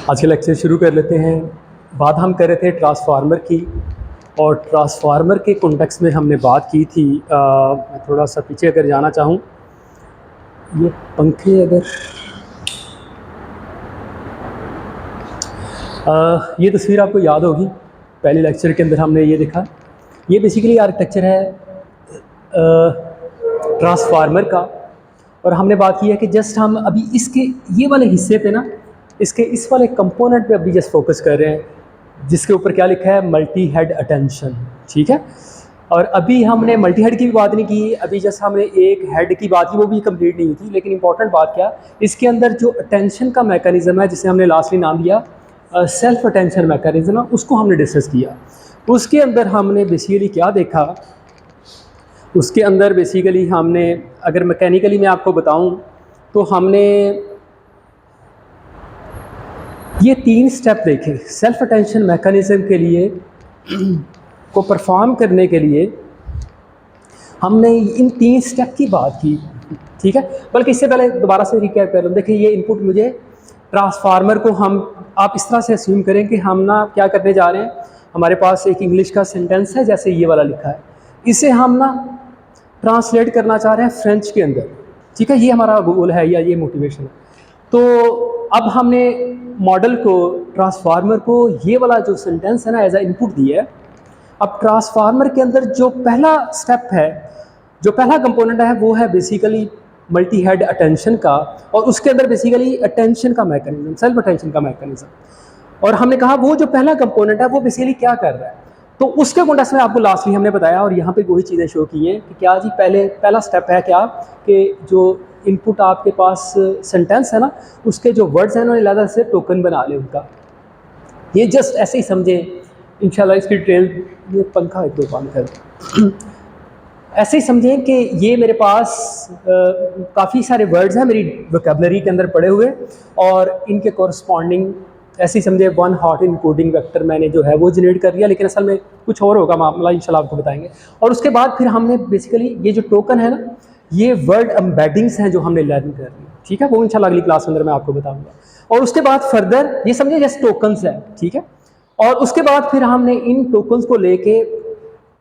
आज के लेक्चर शुरू कर लेते हैं। बात हम कर रहे थे ट्रांसफार्मर की, और ट्रांसफार्मर के कॉन्टेक्स्ट में हमने बात की थी। मैं थोड़ा सा पीछे अगर जाना चाहूँ, ये पंखे अगर ये तस्वीर आपको याद होगी, पहले लेक्चर के अंदर हमने ये देखा। ये बेसिकली आर्किटेक्चर है ट्रांसफार्मर का, और हमने बात की है कि जस्ट हम अभी इसके ये वाले हिस्से पे ना, इसके इस वाले कंपोनेंट पे अभी जस्ट फोकस कर रहे हैं, जिसके ऊपर क्या लिखा है, मल्टी हेड अटेंशन। ठीक है, और अभी हमने मल्टी हेड की भी बात नहीं की, अभी जस्ट हमने एक हेड की बात की, वो भी कंप्लीट नहीं हुई थी। लेकिन इंपॉर्टेंट बात क्या, इसके अंदर जो अटेंशन का मैकेनिज्म है, जिसे हमने लास्टली नाम दिया सेल्फ अटेंशन मैकेनिज्म, उसको हमने डिस्कस किया। उसके अंदर हमने बेसिकली क्या देखा, उसके अंदर बेसिकली हमने, अगर मैकेनिकली मैं आपको बताऊं तो हमने ये 3 स्टेप देखे सेल्फ अटेंशन मैकेनिज्म के लिए को परफॉर्म करने के लिए। हमने इन 3 स्टेप की बात की, ठीक है। बल्कि इससे पहले दोबारा से रिकैप कर लूँ। देखिए, ये इनपुट मुझे ट्रांसफार्मर को आप इस तरह से अस्यूम करें कि हम ना क्या करने जा रहे हैं, हमारे पास एक इंग्लिश का सेंटेंस है जैसे ये वाला लिखा है, इसे हम ना ट्रांसलेट करना चाह रहे हैं फ्रेंच के अंदर। ठीक है, ये हमारा गोल है या ये मोटिवेशन है। तो अब हमने मॉडल को, ट्रांसफार्मर को ये वाला जो सेंटेंस है ना एज अ इनपुट दिया है। अब ट्रांसफार्मर के अंदर जो पहला स्टेप है, जो पहला कंपोनेंट है, वो है बेसिकली मल्टी हेड अटेंशन का, और उसके अंदर बेसिकली अटेंशन का मैकेनिज्म, सेल्फ अटेंशन का मैकेनिज्म। और हमने कहा वो जो पहला कंपोनेंट है वो बेसिकली क्या कर रहा है, तो उसके कॉन्टेक्स्ट में आपको लास्टली हमने बताया, और यहाँ पे वही चीज़ें शो की हैं कि क्या जी, पहला स्टेप है क्या कि जो इनपुट आपके पास सेंटेंस है ना, उसके जो वर्ड्स हैं उन्हें अलग से टोकन बना ले उनका। ये जस्ट ऐसे ही समझें, इंशाल्लाह इसकी डिटेल, ये पंखा एक दो काम कर ऐसे ही समझें कि ये मेरे पास काफ़ी सारे वर्ड्स हैं मेरी वोकैबुलरी के अंदर पड़े हुए, और इनके कॉरस्पॉन्डिंग ऐसे ही समझे 1 हॉट इनकोडिंग वेक्टर मैंने जो है वो जनरेट कर लिया, लेकिन असल में कुछ और होगा मामला, इंशाल्लाह आपको बताएंगे। और उसके बाद फिर हमने बेसिकली ये जो टोकन है ना, ये वर्ड एम्बेडिंग्स हैं जो हमने लर्न कर ली। ठीक है, वो इंशाल्लाह अगली क्लास के अंदर मैं आपको बताऊंगा। और उसके बाद फर्दर ये समझे जैसे टोकन्स है, ठीक है। और उसके बाद फिर हमने इन टोकन्स को लेके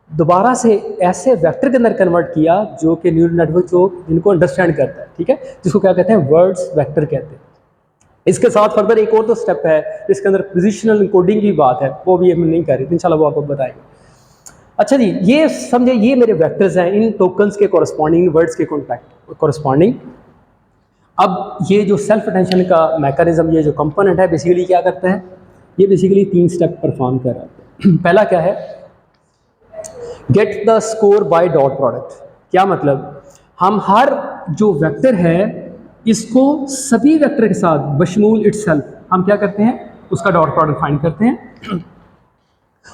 दोबारा से ऐसे वेक्टर के अंदर कन्वर्ट किया जो कि न्यूरल नेटवर्क जो जिनको अंडरस्टैंड करता है, ठीक है, जिसको क्या कहते हैं, वर्ड्स वेक्टर कहते हैं। इसके साथ फर्दर एक और तो स्टेप है जिसके अंदर पोजिशनल इनकोडिंग की बात है, वो भी हम नहीं कर रहे, इंशाल्लाह वो आपको बताएंगे। अच्छा जी, ये समझे ये मेरे वेक्टर्स हैं, इन टोकन्स के कॉरस्पॉन्डिंग, वर्ड्स के कॉन्टैक्ट कॉरस्पॉन्डिंग। अब ये जो सेल्फ अटेंशन का मैकेनिज्म, ये जो कंपोनेंट है, बेसिकली क्या करता है, ये बेसिकली 3 स्टेप परफॉर्म कर रहा है। पहला क्या है, get the score bye dot product. क्या मतलब, हम हर जो वेक्टर है इसको सभी वेक्टर के साथ बशमूल इटसेल्फ हम क्या करते हैं, उसका डॉट प्रोडक्ट फाइंड करते हैं।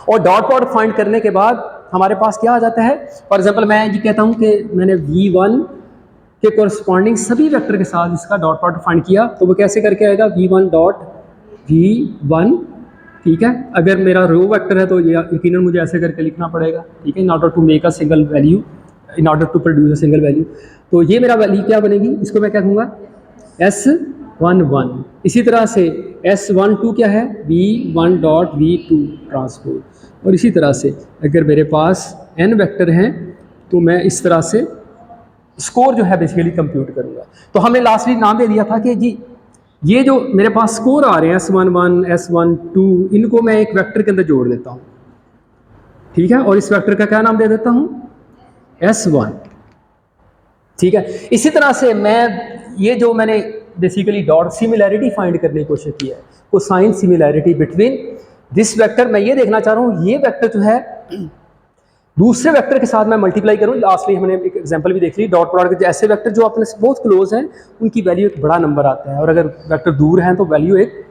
और डॉट प्रोडक्ट फाइंड करने के बाद हमारे पास क्या आ जाता है, फॉर एग्जांपल मैं ये कहता हूँ कि मैंने V1 के कॉरस्पॉन्डिंग सभी वेक्टर के साथ इसका डॉट प्रोडक्ट फाइंड किया, तो वो कैसे करके आएगा, V1 डॉट V1। ठीक है, अगर मेरा रो वेक्टर है तो ये यकीनन मुझे ऐसे करके लिखना पड़ेगा, ठीक है, in order to make a single value, in order to produce a single value. तो ये मेरा वैल्यू क्या बनेगी, इसको मैं क्या कहूँगा, S11। इसी तरह से S12 क्या है, V1 डॉट V2 ट्रांसपोज। और इसी तरह से अगर मेरे पास n वेक्टर हैं तो मैं इस तरह से स्कोर जो है बेसिकली कंप्यूट करूँगा। तो हमने लास्टली नाम दे दिया था कि जी ये जो मेरे पास स्कोर आ रहे हैं S11, S12, इनको मैं एक वेक्टर के अंदर जोड़ देता हूँ, ठीक है, और इस वेक्टर का क्या नाम दे देता हूँ, S1। ठीक है, इसी तरह से मैं ये जो मैंने बेसिकली डॉट सिमिलैरिटी फाइंड करने की कोशिश की है, cosine similarity between this vector. मैं ये देखना चाह रहा हूँ ये वेक्टर जो है दूसरे वेक्टर के साथ मैं मल्टीप्लाई करूँ। लास्टली हमने एक एग्जांपल भी देख ली, डॉट प्रोडक्ट के ऐसे वेक्टर जो अपने से बहुत क्लोज हैं उनकी वैल्यू एक बड़ा नंबर आता है, और अगर वेक्टर दूर हैं तो वैल्यू एक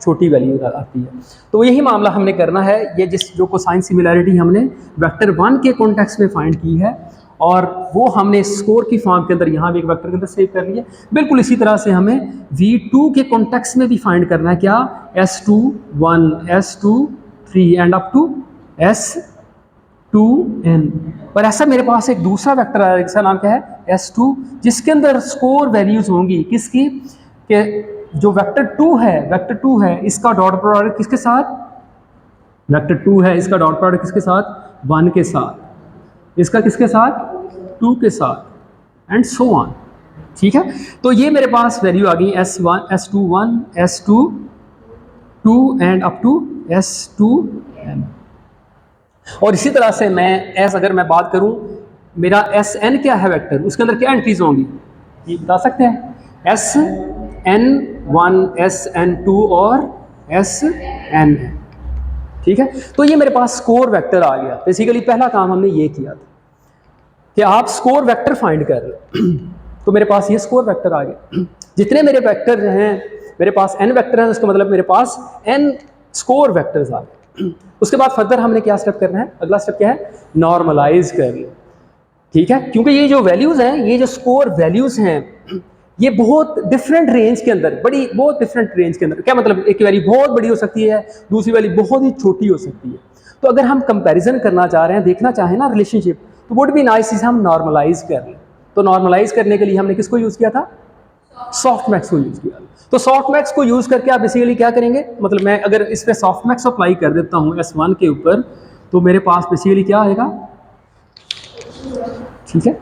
छोटी वैल्यू आती है। तो यही मामला हमने करना है, ये जो कोसाइन सिमिलैरिटी हमने वेक्टर 1 के कॉन्टेक्स्ट में फाइंड की है, और वो हमने स्कोर की फॉर्म के अंदर यहाँ भी एक वेक्टर के अंदर सेव कर लिया। बिल्कुल इसी तरह से हमें V2 के कॉन्टेक्स्ट में भी फाइंड करना है, क्या, S21, S23 and up to S2n। और ऐसा मेरे पास एक दूसरा वेक्टर है जिसका नाम क्या है, S2, जिसके अंदर स्कोर वैल्यूज होंगी किसकी, के जो वेक्टर टू है इसका डॉट प्रोडक्ट किसके साथ, वेक्टर टू है इसका डॉट प्रोडक्ट किसके साथ, 1 के साथ, इसका किसके साथ, 2 के साथ, एंड सो ऑन। ठीक है, तो ये मेरे पास वैल्यू आ गई S1 S21 S22 and up to S2n। और इसी तरह से मैं अगर मैं बात करूं मेरा Sn क्या है वेक्टर, उसके अंदर क्या एंट्रीज होंगी ये बता सकते हैं, Sn1 Sn2 और Sn। ठीक है, तो ये मेरे पास स्कोर वेक्टर आ गया। बेसिकली पहला काम हमने ये किया था कि आप स्कोर वेक्टर फाइंड कर रहे तो मेरे पास ये स्कोर वेक्टर आ गया। जितने मेरे वेक्टर हैं, मेरे पास n वेक्टर है, उसका मतलब मेरे पास n स्कोर वेक्टर्स आ गए। उसके बाद फर्दर हमने क्या स्टेप करना है, अगला स्टेप क्या है, नॉर्मलाइज करना। ठीक है, क्योंकि ये जो वैल्यूज हैं, ये जो स्कोर वैल्यूज हैं, ये बहुत डिफरेंट रेंज के अंदर, बहुत डिफरेंट रेंज के अंदर, क्या मतलब एक वैल्यू बहुत बड़ी हो सकती है, दूसरी वैल्यू बहुत ही छोटी हो सकती है। तो अगर हम कंपैरिजन करना चाह रहे हैं, देखना चाहें ना रिलेशनशिप, तो वुड बी नाइस इसे हम नॉर्मलाइज कर लें। तो नॉर्मलाइज करने के लिए हमने किसको यूज किया था, सॉफ्टमैक्स को यूज किया। तो सॉफ्टमैक्स को यूज करके आप बेसिकली क्या करेंगे, मतलब मैं अगर इस पे सॉफ्टमैक्स अप्लाई कर देता हूँ S1 के ऊपर, तो मेरे पास बेसिकली क्या आएगा, ठीक है,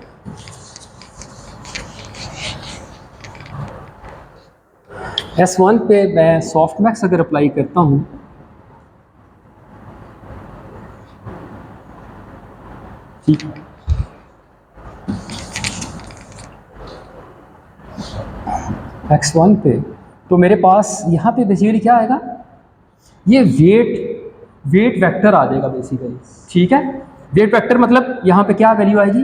S1 पे मैं सॉफ्टमैक्स अगर अप्लाई करता हूँ, ठीक है, X1 पे, तो मेरे पास यहाँ पे बेसिकली क्या आएगा, ये वेट वेक्टर आ जाएगा बेसिकली। ठीक है, वेट वेक्टर मतलब यहाँ पे क्या वैल्यू आएगी,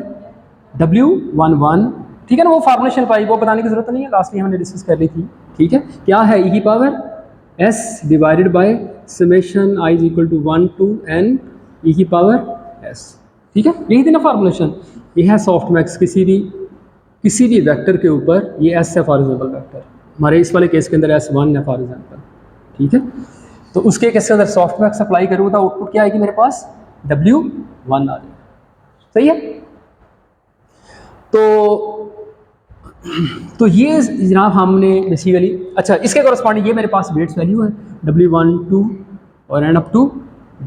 W11। ठीक है ना, वो फॉर्मुलेशन पाई, वो बताने की जरूरत नहीं है, लास्ट में हमने डिस्कस कर ली थी। ठीक है, क्या है, e की power s divided by summation i is equal to 1 to n e की पावर s। ठीक है, यही थी ना फॉर्मुलेशन। ये है सॉफ्टमैक्स, किसी भी वेक्टर के ऊपर ये s है फॉर एग्जाम्पल वेक्टर, हमारे इस वाले केस के अंदर S1 है फॉर एग्जाम्पल। ठीक है, तो उसके केस के अंदर सॉफ्टमैक्स अप्लाई करूँ तो आउटपुट क्या आएगी मेरे पास, W1 आ जाएगा। सही है, तो ये जनाब हमने बेसिकली, अच्छा इसके कॉरस्पॉन्डिंग ये मेरे पास वेट्स वैल्यू है W1 2 और एंड अप टू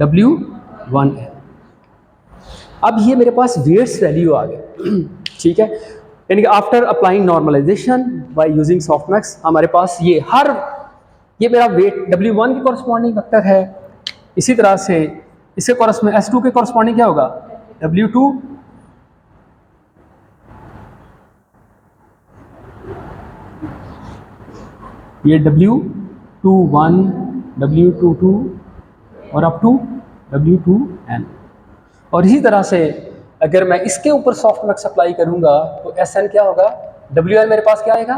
W1 है। अब ये मेरे पास वेट्स वैल्यू आ गए। ठीक है, यानी कि after applying normalisation by using softmax, हमारे पास ये मेरा वेट W1 के कॉरस्पॉन्डिंग वेक्टर है। इसी तरह से इसके कॉरस्पॉन्डिंग S2 के कॉरस्पॉन्डिंग क्या होगा, W2, ये W21 W22 और अप टू W2n। और इसी तरह से अगर मैं इसके ऊपर सॉफ्टमैक्स अप्लाई करूंगा तो Sn क्या होगा, Wn मेरे पास क्या आएगा,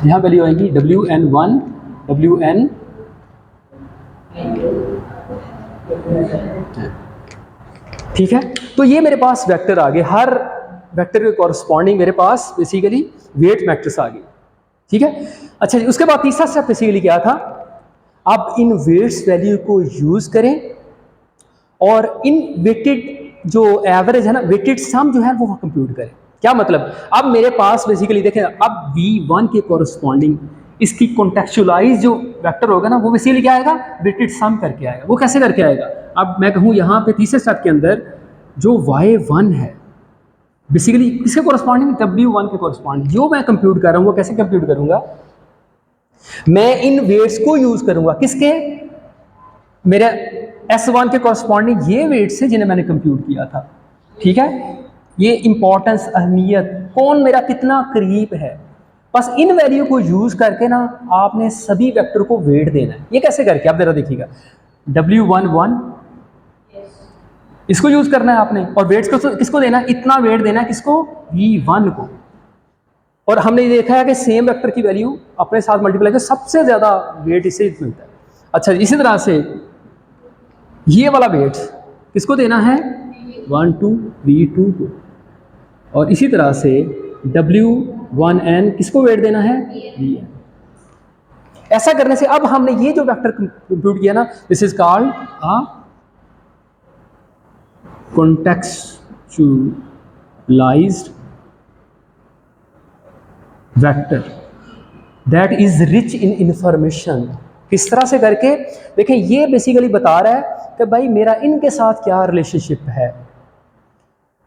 यहाँ वैल्यू आएगी Wn1 Wn। ठीक है, तो ये मेरे पास वेक्टर आ गए, हर वेक्टर के कॉरस्पॉन्डिंग मेरे पास बेसिकली वेट वेक्टर्स आ गए। ठीक है, अच्छा उसके बाद तीसरा स्टेप बेसिकली क्या था, अब इन वेट्स वैल्यू को यूज करें और इन वेटेड जो एवरेज है ना, वेटेड सम जो है वो कंप्यूट करें। क्या मतलब, अब मेरे पास बेसिकली देखें, अब V1 के कॉरस्पॉन्डिंग इसकी कॉन्टेक्चुअलाइज जो वेक्टर होगा ना, वो बेसिकली क्या आएगा, वेटेड सम करके आएगा। वो कैसे करके आएगा, अब मैं कहूँ यहाँ पे तीसरे स्टेप के अंदर जो Y1 है बेसिकली इसके कॉरस्पॉन्डिंग W1 के कॉरस्पॉन्डिंग जो मैं कंप्यूट कर रहा हूँ, वो कैसे कंप्यूट करूंगा, मैं इन वेट्स को यूज करूंगा, किसके, मेरे S1 के कॉरस्पॉन्डिंग ये वेट्स हैं जिन्हें मैंने कंप्यूट किया था। ठीक है, ये इंपॉर्टेंस, अहमियत, कौन मेरा कितना करीब है, बस इन वैल्यू को यूज करके ना आपने सभी वेक्टर को वेट देना है। ये कैसे करके, आप जरा देखिएगा, W11 इसको यूज करना है आपने, और वेट्स को किसको देना है, इतना वेट देना है किसको, V1 को। और हमने ये देखा है कि सेम वेक्टर की वैल्यू अपने साथ मल्टीप्लाई कर सबसे ज्यादा वेट इसे मिलता है। अच्छा, इसी तरह से ये वाला वेट किसको देना है, 1 to V2 को, और इसी तरह से W1n किसको वेट देना है, Vn। ऐसा करने से अब हमने ये जो वेक्टर कंप्यूट किया ना, this is called generalised vector that is rich in information. किस तरह से करके? देखिए ये बेसिकली बता रहा है कि भाई मेरा इनके साथ क्या रिलेशनशिप है।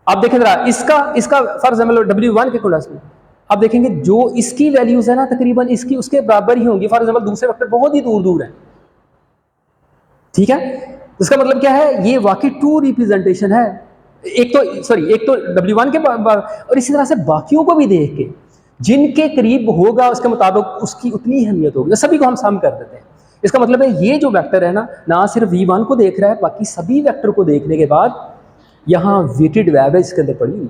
आप देखें जरा इसका फॉर एग्जाम्पल W1 के कॉन्टेक्स्ट में आप देखेंगे जो इसकी वैल्यूज है ना तकरीबन इसकी उसके बराबर ही होंगी। फॉर एग्जाम्पल दूसरे वेक्टर बहुत ही दूर दूर है, ठीक है। इसका मतलब क्या है? ये वाकई ट्रू रिप्रेजेंटेशन है। एक तो W1 के और इसी तरह से बाकियों को भी देख के जिनके करीब होगा उसके मुताबिक उसकी उतनी अहमियत होगी। सभी को हम सम कर देते हैं। इसका मतलब है ये जो वेक्टर है ना सिर्फ V1 को देख रहा है, बाकी सभी वेक्टर को देखने के बाद यहाँ वेटेड एवरेज इसके अंदर पड़ी हुई है।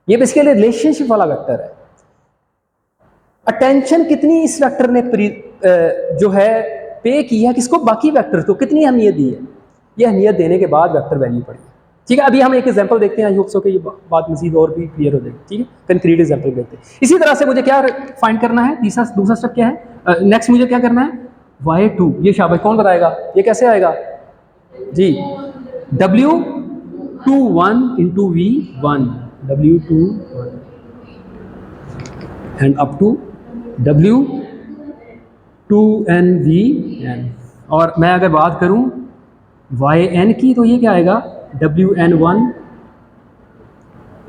ये बेसिकली रिलेशनशिप वाला वेक्टर है। अटेंशन कितनी इस वेक्टर ने जो है पे की है किसको? बाकी वेक्टर को कितनी अहमियत दी है? ये अहमियत देने के बाद वेक्टर वैल्यू पड़ी है, ठीक है। अभी हम एक एग्जांपल देखते हैं, आई होप सो कि ये बात मजीद और भी क्लियर हो जाएगी, ठीक है। कंक्रीट एग्जांपल देखते हैं। इसी तरह से मुझे क्या फाइंड करना है? दूसरा स्टेप क्या है? नेक्स्ट मुझे क्या करना है? Y2। ये शाबाश, कौन बताएगा ये कैसे आएगा जी? W21 into V1, W21 and up to W2n Vn। और मैं अगर बात करूं Yn की तो ये क्या आएगा? Wn1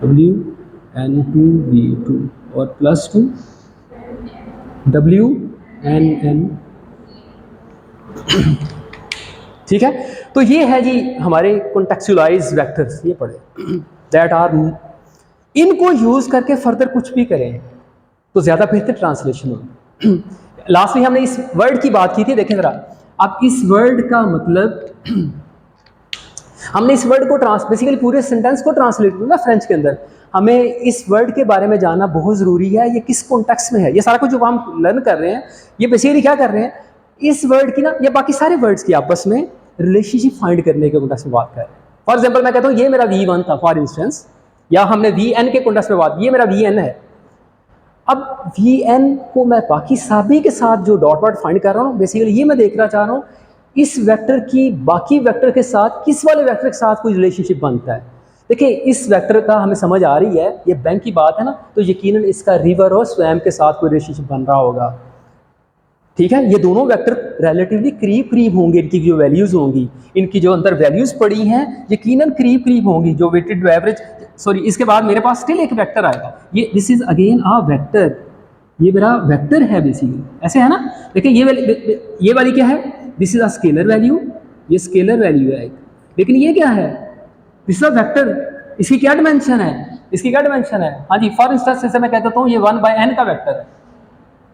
Wn2 V2 और प्लस 2 Wnn, ठीक है। तो ये है जी हमारे कॉन्टेक्चुअलाइज वेक्टर्स, ये पढ़े दैट आर, इनको यूज करके फर्दर कुछ भी करें तो ज्यादा बेहतर ट्रांसलेशन होगी। लास्ट में हमने इस वर्ड की बात की थी, देखें जरा अब इस वर्ड का मतलब हमने इस वर्ड को बेसिकली पूरे सेंटेंस को ट्रांसलेट किया ना फ्रेंच के अंदर। हमें इस वर्ड के बारे में जानना बहुत ज़रूरी है, ये किस कॉन्टेक्स्ट में है। ये सारा कुछ जो हम लर्न कर रहे हैं ये बेसिकली क्या कर रहे हैं? इस वर्ड की ना या बाकी सारे वर्ड्स की आपस में रिलेशनशिप फाइंड करने के कॉन्टेक्स्ट में बात कर रहे हैं। फॉर एग्जाम्पल मैं कहता हूँ ये मेरा V1 था फॉर इंस्टेंस, या हमने Vn के कॉन्टेक्स्ट में बात, ये मेरा Vn है। अब Vn को मैं बाकी सभी के साथ जो डॉट डॉट फाइंड कर रहा हूँ, बेसिकली ये मैं देखना चाह रहा हूँ इस वेक्टर की बाकी वेक्टर के साथ किस वाले वेक्टर के साथ कोई रिलेशनशिप बनता है। देखिए इस वेक्टर का हमें समझ आ रही है, ये बैंक की बात है ना, तो यकीनन इसका रिवर और स्वयं के साथ कोई रिलेशनशिप बन रहा होगा, ठीक है। ये दोनों वेक्टर रिलेटिवली करीब करीब होंगे, इनकी जो वैल्यूज होंगी, इनकी जो अंदर वैल्यूज पड़ी हैं यकीनन करीब करीब होंगी, जो वेटेड एवरेज इसके बाद मेरे पास स्टिल एक वेक्टर आएगा। ये this is again a vector, ये मेरा वेक्टर है बेसिकली, ऐसे है ना। देखिए ये वाली क्या है? This is a scalar value, ये स्केलर वैल्यू है। लेकिन ये क्या है? दिस इज अ वेक्टर, इसकी क्या डिमेंशन है? इसकी क्या डिमेंशन है? हाँ जी, फॉर इंस्टेंस जैसे मैं कहता हूँ ये 1/n का वेक्टर है,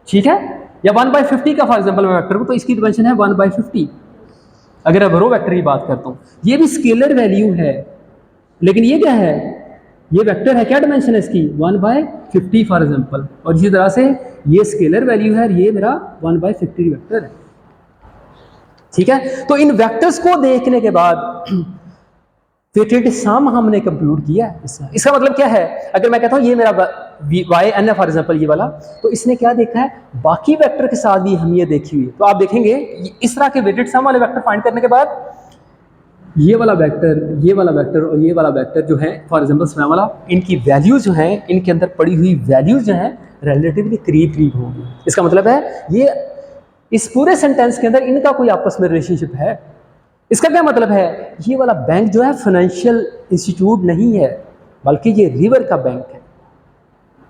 ठीक है, या 1/50 का फॉर एग्जाम्पल मैं वेक्टर को, तो इसकी डिमेंशन है 1/50। अगर अब रो वेक्टर की बात करता हूँ, ये भी स्केलर वैल्यू है, लेकिन ये क्या है? ये वेक्टर है, क्या डिमेंशन है इसकी? 1/50 फॉर एग्जाम्पल। और इसी तरह से ये स्केलर वैल्यू है, ये मेरा 1/50 वेक्टर है, ठीक है। तो इन वेक्टर्स को देखने के बाद वेटेड सम हमने कंप्यूट किया है। इसका मतलब क्या है? अगर मैं कहता हूँ ये मेरा Yn है फॉर एग्जाम्पल ये वाला, तो इसने क्या देखा है? बाकी वेक्टर के साथ भी हम ये देखी हुई है। तो आप देखेंगे इस तरह के वेटेड सम वाले वेक्टर फाइंड करने के बाद ये वाला वेक्टर, ये वाला वेक्टर और ये वाला वेक्टर जो है फॉर एग्जाम्पल स्वयं वाला, इनकी वैल्यूज जो हैं, इनके अंदर पड़ी हुई वैल्यूज जो हैं रिलेटिवली करीब करीब होंगी। इसका मतलब है ये इस पूरे सेंटेंस के अंदर इनका कोई आपस में रिलेशनशिप है। इसका क्या मतलब है? ये वाला बैंक जो है फाइनेंशियल इंस्टीट्यूट नहीं है, बल्कि ये रिवर का बैंक है,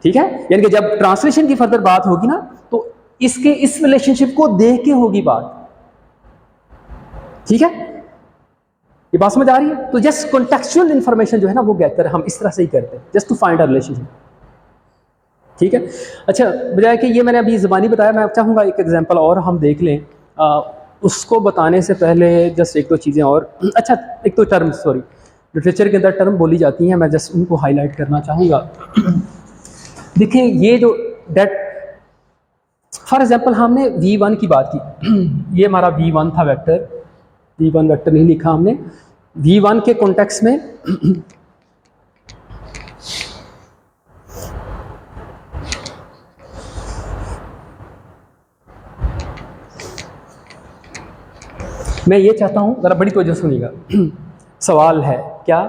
ठीक है। यानी कि जब ट्रांसलेशन की फर्दर बात होगी ना, तो इसके इस रिलेशनशिप को देख के होगी बात, ठीक है। ये बात समझ आ रही है? तो जस्ट कॉन्टेक्चुअल इंफॉर्मेशन जो है ना वो गैदर हम इस तरह से ही करते हैं, just to find a relationship, ठीक है। अच्छा, बजाय कि ये मैंने अभी ज़बानी बताया, मैं चाहूँगा एक एग्जांपल और हम देख लें। उसको बताने से पहले जस्ट एक दो चीज़ें और, अच्छा एक तो टर्म, लिटरेचर के अंदर टर्म बोली जाती हैं, मैं जस्ट उनको हाईलाइट करना चाहूँगा। देखिए ये जो डेट फॉर एग्जांपल हमने V1 की बात की, ये हमारा V1 था वेक्टर, V1 वेक्टर नहीं लिखा हमने। V1 के कॉन्टेक्स्ट में मैं ये चाहता हूं, जरा बड़ी तवज्जो सुनिएगा। सवाल है क्या?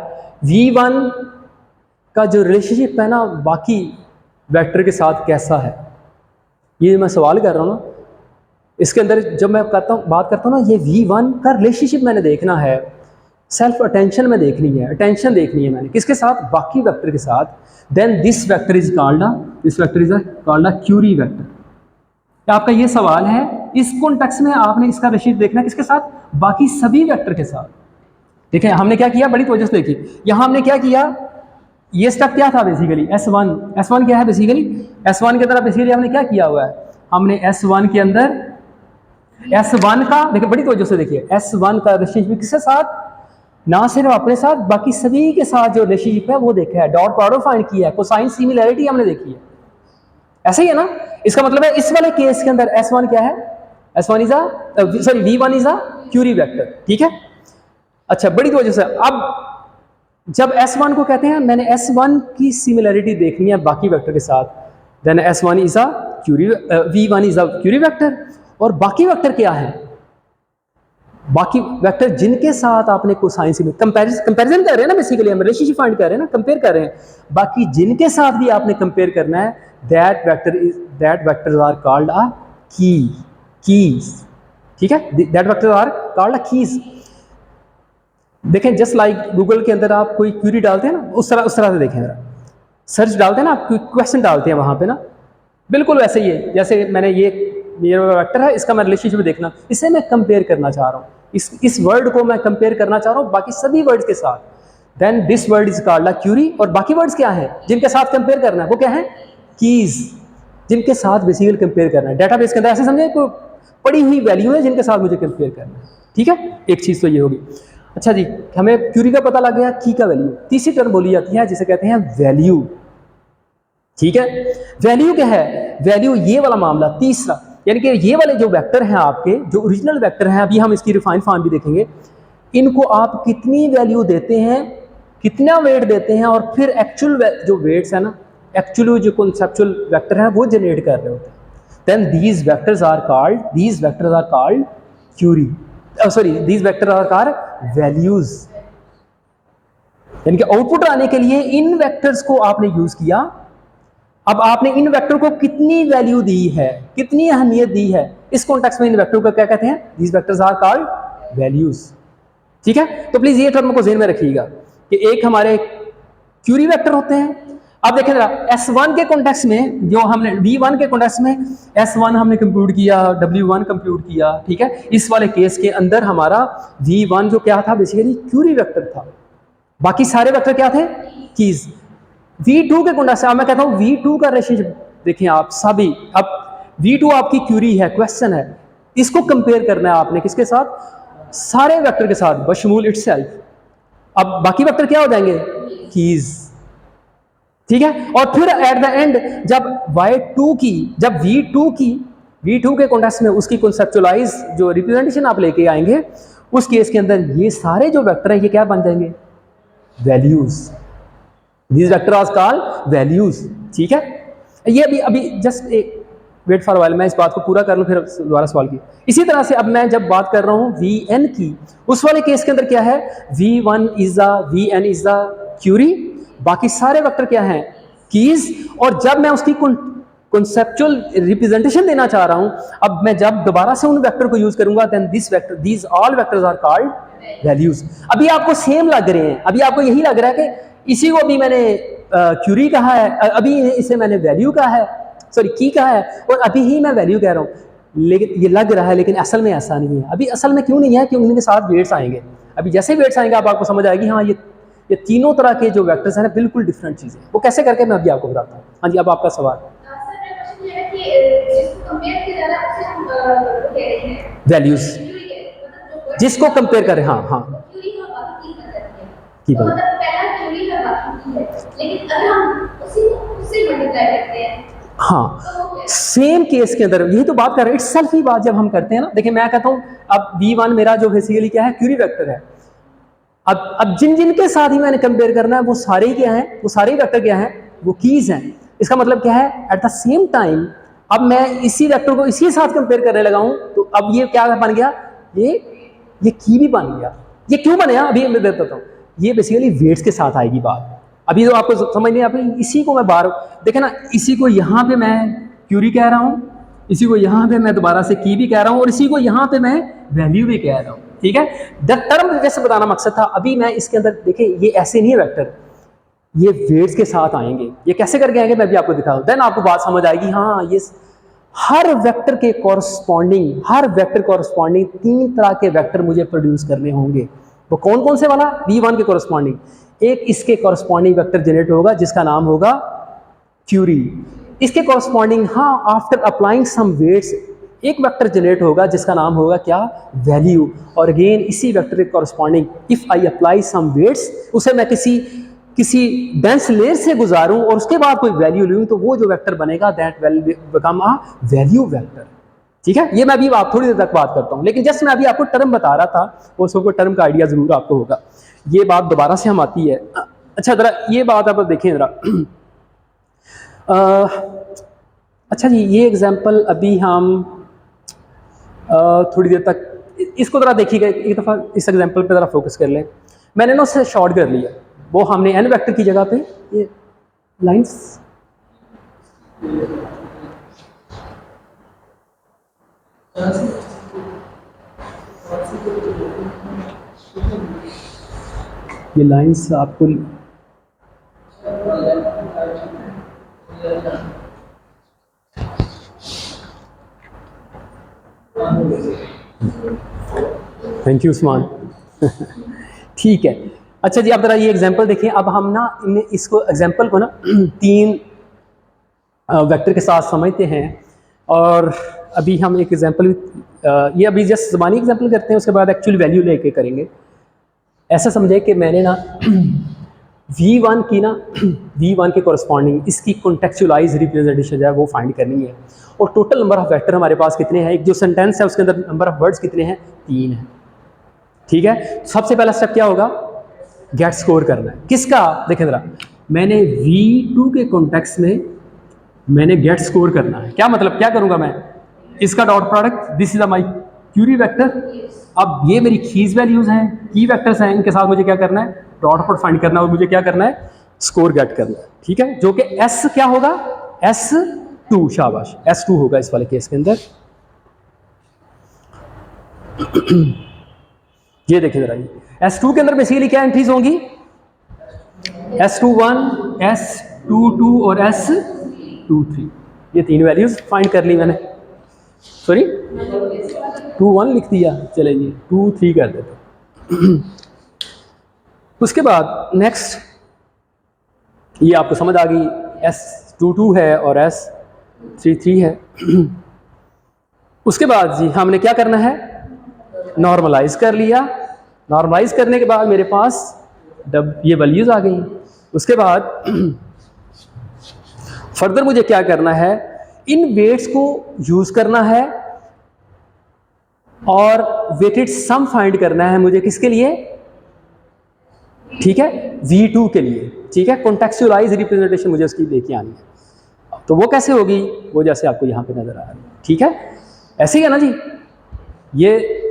V1 का जो रिलेशनशिप है ना बाकी वेक्टर के साथ कैसा है, ये मैं सवाल कर रहा हूँ ना। इसके अंदर जब मैं बात करता हूँ ना, ये V1 का रिलेशनशिप मैंने देखना है, सेल्फ अटेंशन में देखनी है, अटेंशन देखनी है मैंने किसके साथ, बाकी वेक्टर के साथ। Then this vector is called a query vector. आपका ये सवाल है, इस कॉन्टेक्स्ट में आपने इसका रिलेशनशिप देखना है किसके साथ, बाकी सभी वेक्टर के साथ। ठीक है, हमने क्या किया, बड़ी तवज्जो से देखिए, यहाँ हमने क्या किया, ये स्टेप क्या था बेसिकली, S1 क्या है बेसिकली, S1 के अंदर बेसिकली हमने क्या किया हुआ है, हमने S1 के अंदर S1 का, देखिए बड़ी तवज्जो से देखिए, S1 का रिलेशनशिप किसके साथ, ना सिर्फ अपने साथ बाकी सभी के साथ जो रिलेशनशिप है वो देखा है, डॉट प्रोडक्ट फाइंड किया है, कोसाइन सिमिलैरिटी हमने देखी है। ऐसे ही है ना, इसका मतलब है इस वाले केस के अंदर S1 क्या है, S1 is V1 is a query vector. ठीक है, अच्छा बड़ी तवज्जो से, अब जब S1 को कहते हैं, मैंने S1 की सिमिलैरिटी देखनी है बाकी वेक्टर के साथ, then S1 is a query, V1 is a query vector. और बाकी वेक्टर क्या है, बाकी वेक्टर जिनके साथ आपने कोसाइन से कंपैरिजन कर रहे हैं ना, बेसिकली हम रिलेशनशिप फाइंड कर रहे हैं ना, कंपेयर कर रहे हैं, बाकी जिनके साथ भी आपने कंपेयर करना है, that vectors are called a keys. ठीक है, that vectors are called a keys. देखें, जस्ट लाइक गूगल के अंदर आप कोई क्यूरी डालते हैं ना, उस तरह से देखें जरा, सर्च डालते हैं ना आप, क्वेश्चन डालते हैं वहां पे ना, बिल्कुल वैसे ही है, जैसे मैंने ये वेक्टर है, इसका मैं रिलेशनशिप देखना, इसे मैं कंपेयर करना चाह रहा हूँ, इस वर्ड को मैं कंपेयर करना चाह रहा हूँ बाकी सभी वर्ड्स के साथ, then this word is called a query. और बाकी वर्ड्स क्या है जिनके साथ कंपेयर करना है, वो क्या है, कीज, जिनके साथ बेसिकली कंपेयर करना है। डेटाबेस के अंदर ऐसे समझे कोई पड़ी हुई वैल्यू है जिनके साथ मुझे कंपेयर करना है। ठीक है, एक चीज तो ये होगी। अच्छा जी, हमें क्यूरी का पता लग गया, की का वैल्यू। तीसरी टर्म बोली जाती है जिसे कहते हैं वैल्यू। ठीक है, वैल्यू क्या है, वैल्यू ये वाला मामला तीसरा, यानी कि ये वाले जो वेक्टर हैं आपके, जो ओरिजिनल वेक्टर हैं, अभी हम इसकी रिफाइन फॉर्म भी देखेंगे, इनको आप कितनी वैल्यू देते हैं, कितना वेट देते हैं, और फिर एक्चुअल जो वेट्स है ना, एक्चुअली जो कॉन्सेप्चुअल वेक्टर है वो जनरेट कर रहे होते हैं, then these vectors are called query, these vector are called values. यानी कि आउटपुट आने के लिए इन वेक्टर्स को आपने यूज किया। अब आपने इन वेक्टर को कितनी वैल्यू दी है, कितनी अहमियत दी है, इस कॉन्टेक्स्ट में इन वेक्टर को क्या कहते हैं, these vectors are called values. ठीक है, तो प्लीज ये टर्म को ध्यान में रखिएगा कि एक हमारे क्यूरी वेक्टर होते हैं। अब देखें जरा, S1 के कॉन्टेक्स्ट में, जो हमने V1 के कॉन्टेक्स्ट में S1 हमने कंप्यूट किया, W1 कंप्यूट किया। ठीक है, इस वाले केस के अंदर हमारा V1 जो क्या था, बेसिकली क्यूरी वेक्टर था, बाकी सारे वेक्टर क्या थे, कीज। V2 के कॉन्टेक्स्ट से, अब मैं कहता हूं V2 का रिलेशनशिप देखें आप सभी। अब V2 आपकी क्यूरी है, क्वेश्चन है, इसको कंपेयर करना है आपने किसके साथ, सारे वेक्टर के साथ बशमूल इटसेल्फ। अब बाकी वेक्टर क्या हो जाएंगे, कीज। ठीक है, और फिर एट द एंड जब Y2 की, जब V2 के कॉन्टेक्स्ट में उसकी कॉन्सेप्चुअलाइज जो रिप्रेजेंटेशन आप लेके आएंगे, उस केस के अंदर ये सारे जो वेक्टर हैं ये क्या बन जाएंगे, values. These vectors are called values। ठीक है, ये अभी जस्ट वेट फॉर व्हाइल, मैं इस बात को पूरा कर लूं फिर दोबारा सवाल की। इसी तरह से अब मैं जब बात कर रहा हूं Vn की, उस वाले केस के अंदर क्या है, Vn इज द क्यूरी, बाकी सारे वेक्टर क्या हैं, कीज। और जब मैं उसकी कॉन्सेप्चुअल रिप्रेजेंटेशन देना चाह रहा हूं, अब मैं जब दोबारा से उन वेक्टर को यूज करूंगा, then these all vectors are called values. अभी आपको सेम लग रहे हैं, अभी आपको यही लग रहा है कि इसी को अभी मैंने क्यूरी कहा है, अभी इसे मैंने वैल्यू कहा है, सॉरी की कहा है, और अभी ही मैं वैल्यू कह रहा हूँ, लेकिन ये लग रहा है, लेकिन असल में ऐसा नहीं है। अभी असल में क्यों नहीं है, क्योंकि उनके साथ वेट्स आएंगे। अभी जैसे वेट्स आएंगे आपको समझ आएगी, हाँ ये तीनों तरह के जो वेक्टर्स हैं ना, बिल्कुल डिफरेंट चीज़ें। वो कैसे करके मैं अभी आपको बताता हूँ। हाँ जी, अब आपका सवाल, वैल्यूज जिसको कंपेयर करें, हाँ की बात, लेकिन अगर हम उससे मल्टीप्लाई करते हैं, हाँ सेम केस के अंदर यही तो बात कर रहे हैं, इटसेल्फ ही बात जब हम करते हैं ना। देखिए मैं कहता हूँ अब V1 मेरा जो बेसिकली क्या है, क्यूरी वेक्टर है। अब जिन के साथ ही मैंने कंपेयर करना है वो सारे ही क्या हैं, वो सारे वेक्टर क्या हैं, वो कीज हैं। इसका मतलब क्या है, एट द सेम टाइम अब मैं इसी वेक्टर को इसी साथ कंपेयर करने लगा हूं, तो अब ये क्या बन गया, ये की भी बन गया। ये क्यों बने, अभी मैं बताता हूँ। ये बेसिकली वेट्स के साथ आएगी बात, अभी तो आपको समझ नहीं, आप इसी को मैं बार देखे ना, इसी को यहाँ पे मैं क्यूरी कह रहा हूँ, इसी को यहाँ पे मैं दोबारा से की भी कह रहा हूँ, और इसी को यहाँ पे मैं वैल्यू भी कह रहा हूँ। ठीक है, द टर्म जैसे बताना मकसद था। अभी मैं इसके अंदर देखिए ये ऐसे नहीं है वेक्टर, ये वेट्स के साथ आएंगे। ये कैसे करके आएंगे मैं भी आपको दिखाऊं, देन आपको बात समझ आएगी। हाँ, ये हर वेक्टर के कॉरस्पॉन्डिंग, हर वेक्टर कॉरस्पॉन्डिंग 3 तरह के वेक्टर मुझे प्रोड्यूस करने होंगे। वो कौन कौन से वाला? V1 के कॉरस्पॉन्डिंग एक इसके कॉरस्पॉन्डिंग वेक्टर जनरेट होगा जिसका नाम होगा क्यूरी। इसके कॉरस्पॉन्डिंग हाँ आफ्टर अप्लाइंग सम वेट्स एक वेक्टर जनरेट होगा जिसका नाम होगा क्या? वैल्यू। और अगेन इसी वेक्टर के corresponding if I apply some weights, उसे मैं किसी डेंस लेयर से गुजारूं और उसके बाद कोई वैल्यू लूं, तो वो जो वेक्टर बनेगा that will become a value vector. ठीक है, ये मैं अभी आप थोड़ी देर तक बात करता हूं, लेकिन जस्ट मैं अभी आपको टर्म बता रहा था, वो सबको टर्म का आइडिया जरूर आपको होगा। ये बात दोबारा से हम आती है। अच्छा जरा ये बात आप देखें जरा। अच्छा जी, ये एग्जांपल अभी हम थोड़ी देर तक इसको जरा देखिएगा, एक दफ़ा इस एग्जांपल पे ज़रा फोकस कर लें। मैंने ना उससे शॉर्ट कर लिया, वो हमने एन वेक्टर की जगह पे ये लाइंस आपको थैंक यू उस्मान। ठीक है, अच्छा जी, आप जरा ये एग्जांपल देखिए। अब हम ना इसको एग्जांपल को ना 3 वेक्टर के साथ समझते हैं, और अभी हम एक एग्जांपल ये अभी जस्ट ज़बानी एग्जांपल करते हैं, उसके बाद एक्चुअल वैल्यू लेके करेंगे। ऐसा समझे कि मैंने ना V1 की ना V1 के कॉरस्पॉन्डिंग इसकी कॉन्टेक्चुअलाइज रिप्रेजेंटेशन जो है वो फाइंड करनी है। और टोटल नंबर ऑफ वेक्टर हमारे पास कितने हैं? एक जो सेंटेंस है उसके अंदर नंबर ऑफ वर्ड्स कितने हैं? 3 हैं। ठीक है, सबसे पहला स्टेप क्या होगा? गेट स्कोर करना है। किसका? देखें जरा, मैंने V2 के कॉन्टेक्स्ट में मैंने गेट स्कोर करना है। क्या मतलब, क्या करूंगा मैं? इसका dot product, this is my query vector. अब ये मेरी कीज वैल्यूज हैं, की वेक्टर्स हैं, इनके साथ मुझे क्या करना है? डॉट प्रोडक्ट फाइंड करना है, और मुझे क्या करना है? स्कोर गेट करना है। ठीक है, जो कि S क्या होगा? S2, शाबाश, S2 होगा इस वाले केस के अंदर। ये देखिए जरा, ये S2 के अंदर बेसिकली क्या एंट्रीज होंगी? S21, S22 और S23, ये 3 वैल्यूज फाइंड कर ली मैंने। सॉरी 21 लिख दिया, चलेंगे 23 कर देते। उसके बाद नेक्स्ट, ये आपको समझ आ गई, S22 है और S33 है। उसके बाद जी हमने क्या करना है? नॉर्मलाइज कर लिया। नॉर्मलाइज करने के बाद मेरे पास ये वैल्यूज आ गई। उसके बाद फर्दर मुझे क्या करना है? इन वेट्स को यूज करना है और वेटेड सम फाइंड करना है मुझे। किसके लिए? ठीक है, V2 के लिए। ठीक है, कॉन्टेक्चुअलाइज रिप्रेजेंटेशन मुझे उसकी लेके आनी है। तो वो कैसे होगी? वो जैसे आपको यहाँ पे नजर आ रहा है। ठीक है, ऐसे ही है ना जी। ये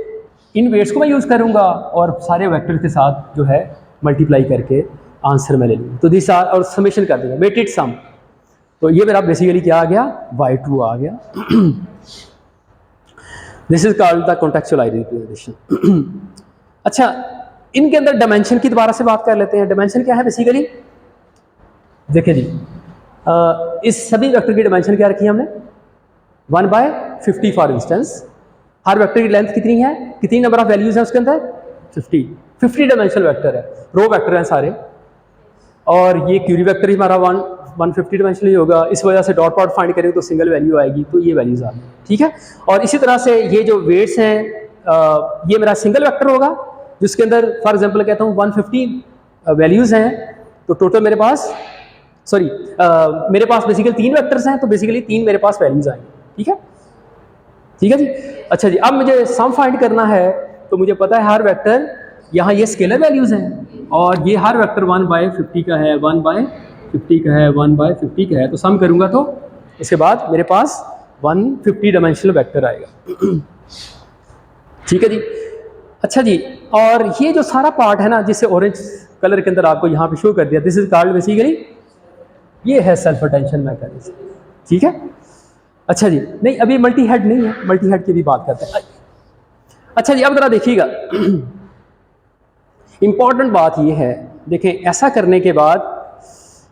इन वेट्स को मैं यूज करूंगा और सारे वेक्टर के साथ जो है मल्टीप्लाई करके आंसर में ले लूँगा। तो दिस आर और समेशन कर देगा, वेटेड सम। तो ये मेरा बेसिकली क्या आ गया? Y2 आ गया। This is called the contextualise representation. अच्छा, इनके अंदर डायमेंशन की दोबारा से बात कर लेते हैं। डायमेंशन क्या है बेसिकली? देखिए जी, इस सभी वेक्टर की डायमेंशन क्या रखी है हमने? 1/50 फॉर इंस्टेंस। हर वेक्टर की लेंथ कितनी है? कितनी नंबर ऑफ वैल्यूज है उसके अंदर? 50 डायमेंशनल वेक्टर है, रो वेक्टर हैं सारे। और ये क्यूरी वेक्टर ही हमारा 150 डायमेंशनल ही होगा। इस वजह से डॉट प्रोडक्ट फाइंड करेंगे तो सिंगल वैल्यू आएगी, तो ये वैल्यूज आ गई। ठीक है, और इसी तरह से ये जो वेट्स हैं, ये मेरा सिंगल वेक्टर होगा जिसके अंदर फॉर एग्जांपल कहता हूँ 150 वैल्यूज हैं। तो टोटल मेरे पास मेरे पास बेसिकली 3 वेक्टर्स हैं, तो बेसिकली 3 मेरे पास वैल्यूज आएंगी। ठीक है, ठीक है जी। अच्छा जी, अब मुझे सम फाइंड करना है। तो मुझे पता है हर वेक्टर, यहाँ ये स्केलर वैल्यूज हैं और ये हर वेक्टर 1/50 का है, 1/50 का है, 1/50 का है। तो सम करूँगा तो इसके बाद मेरे पास 150 डायमेंशनल वेक्टर आएगा। ठीक है जी। अच्छा जी, और ये जो सारा पार्ट है ना, जिसे ऑरेंज कलर के अंदर आपको यहाँ पे शो कर दिया, दिस इज कॉल्ड बेसिकली, ये है सेल्फ अटेंशन मैकेनिज्म। ठीक है, अच्छा जी, नहीं अभी मल्टी हेड नहीं है, मल्टी हेड की भी बात करते हैं। अच्छा जी, अब जरा देखिएगा, इंपॉर्टेंट बात ये है, देखें ऐसा करने के बाद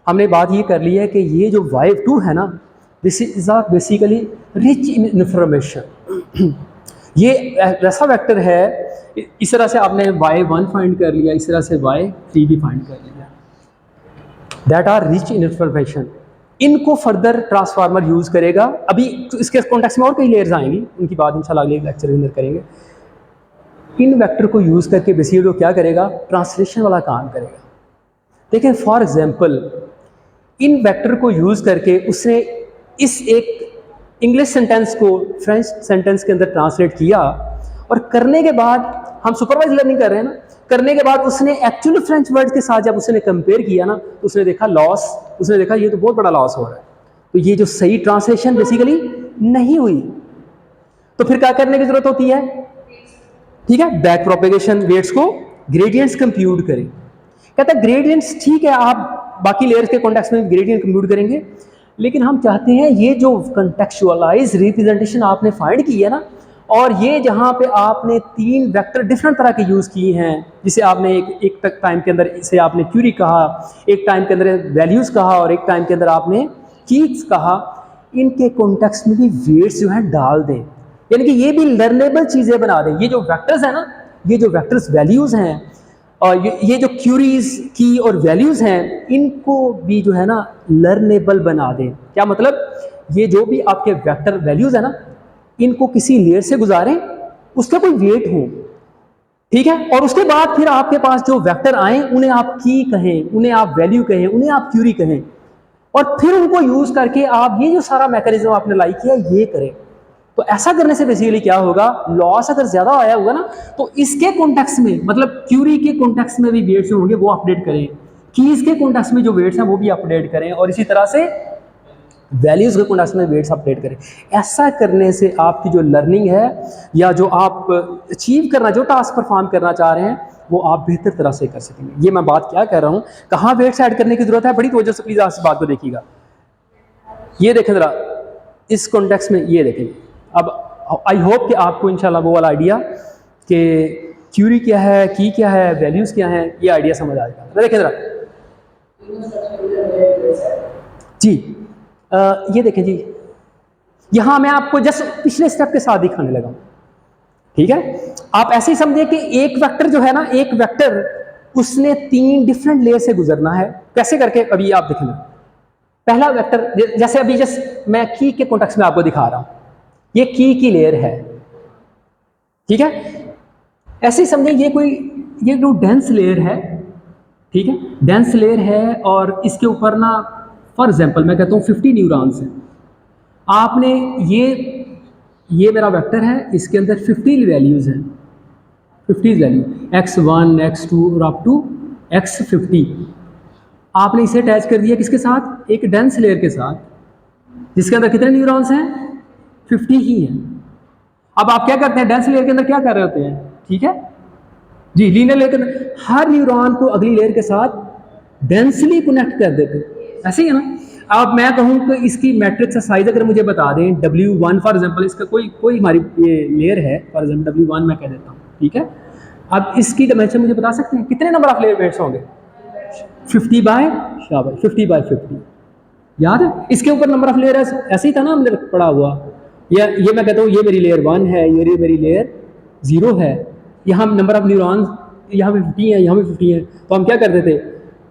हमने बात ये कर ली है कि ये जो Y2 है ना, this is a basically rich in information. ये ऐसा वेक्टर है, इस तरह से आपने Y1 फाइंड कर लिया, इस तरह से Y3 भी फाइंड कर लिया, that are rich in information. इनको फर्दर ट्रांसफार्मर यूज़ करेगा, अभी इसके कॉन्टेक्स्ट में और कई लेयर्स आएंगी, उनकी बात इंशाल्लाह अगले लेक्चर के अंदर करेंगे। इन वेक्टर को यूज़ करके बेसिकली वो क्या करेगा, ट्रांसलेशन वाला काम करेगा। देखें फॉर एग्जांपल, इन वेक्टर को यूज़ करके उसने इस एक इंग्लिश सेंटेंस को फ्रेंच सेंटेंस के अंदर ट्रांसलेट किया, और करने के बाद हम सुपरवाइज लर्निंग कर रहे हैं ना, करने के बाद उसने एक्चुअल फ्रेंच वर्ड के साथ जब उसने कंपेयर किया ना, तो उसने देखा लॉस, उसने देखा ये तो बहुत बड़ा लॉस हो रहा है, तो ये जो सही ट्रांसलेशन बेसिकली नहीं हुई। तो फिर क्या करने की जरूरत होती है, ठीक है, बैक प्रोपेगेशन वेट्स को ग्रेडियंट्स कंप्यूट करें। कहता है ग्रेडियंट्स ठीक है, आप बाकी लेयर्स के कॉन्टेक्स्ट में ग्रेडियंट कंप्यूट करेंगे, लेकिन हम चाहते हैं ये जो कंटेक्चुअलाइज रिप्रेजेंटेशन आपने फाइंड की है ना, और ये जहाँ पे आपने 3 वेक्टर डिफरेंट तरह के यूज़ किए हैं, जिसे आपने एक तक टाइम के अंदर इसे आपने क्यूरी कहा, एक टाइम के अंदर वैल्यूज़ कहा, और एक टाइम के अंदर आपने कीज कहा, इनके कॉन्टेक्स्ट में भी वेट्स जो है डाल दें, यानी कि ये भी लर्नेबल चीज़ें बना दें। ये जो वेक्टर्स हैं ना, ये जो वेक्टर्स वैल्यूज़ हैं, और ये जो क्यूरीज की और वैल्यूज़ हैं, इनको भी जो है ना लर्नेबल बना दें। क्या मतलब, ये जो भी आपके वेक्टर वैल्यूज़ है ना, इनको किसी लेयर से गुजारें, उसका कोई वेट हो, ठीक है, और उसके बाद फिर आपके पास जो वेक्टर आए उन्हें आप की कहें, उन्हें आप वैल्यू कहें, उन्हें आप क्यूरी कहें, और फिर उनको यूज़ करके आप ये जो सारा मैकेनिज्म आपने लाइक किया ये करें। तो ऐसा करने से बेसिकली क्या होगा, लॉस अगर ज्यादा आया होगा ना, तो इसके कॉन्टेक्स्ट में, मतलब क्यूरी के कॉन्टेक्स्ट में भी वेट्स जो होंगे वो अपडेट करें, कीज के कॉन्टेक्स्ट में जो वेट्स हैं वो भी अपडेट करें, और इसी तरह से वैल्यूज के कॉन्टेक्स्ट में वेट्स अपडेट करें। ऐसा करने से आपकी जो लर्निंग है, या जो आप अचीव करना, जो टास्क परफॉर्म करना चाह रहे हैं, वो आप बेहतर तरह से कर सकेंगे। ये मैं बात क्या कर रहा हूँ, कहाँ वेट्स ऐड करने की जरूरत है, बड़ी तवज्जो से प्लीज आप इस बात को देखिएगा। ये देखें जरा, इस कॉन्टेक्स्ट में ये देखें। अब आई होप कि आपको इंशाल्लाह वो वाला आइडिया कि क्यूरी क्या है, की क्या है, वैल्यूज़ क्या हैं, ये आइडिया समझ आ जाएगा। देखें ज़रा जी, ये देखें जी, यहाँ मैं आपको जस्ट पिछले स्टेप के साथ दिखाने लगा हूँ, ठीक है। आप ऐसे ही समझिए कि एक वेक्टर जो है ना, एक वेक्टर उसने 3 डिफरेंट लेयर से गुजरना है। कैसे करके, अभी आप देखेंगे। पहला वेक्टर, जैसे अभी जस्ट मैं की के कॉन्टेक्स्ट में आपको दिखा रहा हूँ, ये की लेयर है, ठीक है। ऐसे ही समझिए ये जो डेंस लेयर है, ठीक है, डेंस लेयर है, और इसके ऊपर ना फॉर एग्जांपल मैं कहता हूँ 50 न्यूरॉन्स हैं। आपने ये मेरा वेक्टर है, इसके अंदर 50 वैल्यूज़ हैं, 50 वैल्यू x1 x2 और अप टू x50। आपने इसे अटैच कर दिया किसके साथ, एक डेंस लेयर के साथ, जिसके अंदर कितने न्यूरॉन्स हैं, 50 ही है। अब आप क्या करते हैं, डेंस लेयर के अंदर क्या कर रहे होते हैं, ठीक है जी, लीनियर लेयर के अंदर हर न्यूरॉन को अगली लेयर के साथ डेंसली कनेक्ट कर देते हैं, ऐसे ही है ना। अब मैं कहूँ कि इसकी मैट्रिक्स साइज अगर मुझे बता दें, W1 फॉर एग्जांपल, इसका कोई हमारी ये लेयर है, फॉर एग्जांपल W1 मैं कह देता हूँ, ठीक है। अब इसकी डायमेंशन मुझे बता सकते हैं, कितने नंबर ऑफ लेयर वेट्स होंगे, 50/50 याद है। इसके ऊपर नंबर ऑफ लेयर ऐसे ही था ना, हमने पढ़ा हुआ। ये मैं कहता हूँ, ये मेरी लेयर 1 है, ये मेरी लेयर 0 है, यहाँ नंबर ऑफ न्यूरॉन्स यहाँ पे 50 है, यहाँ पे 50 है। तो हम क्या करते थे,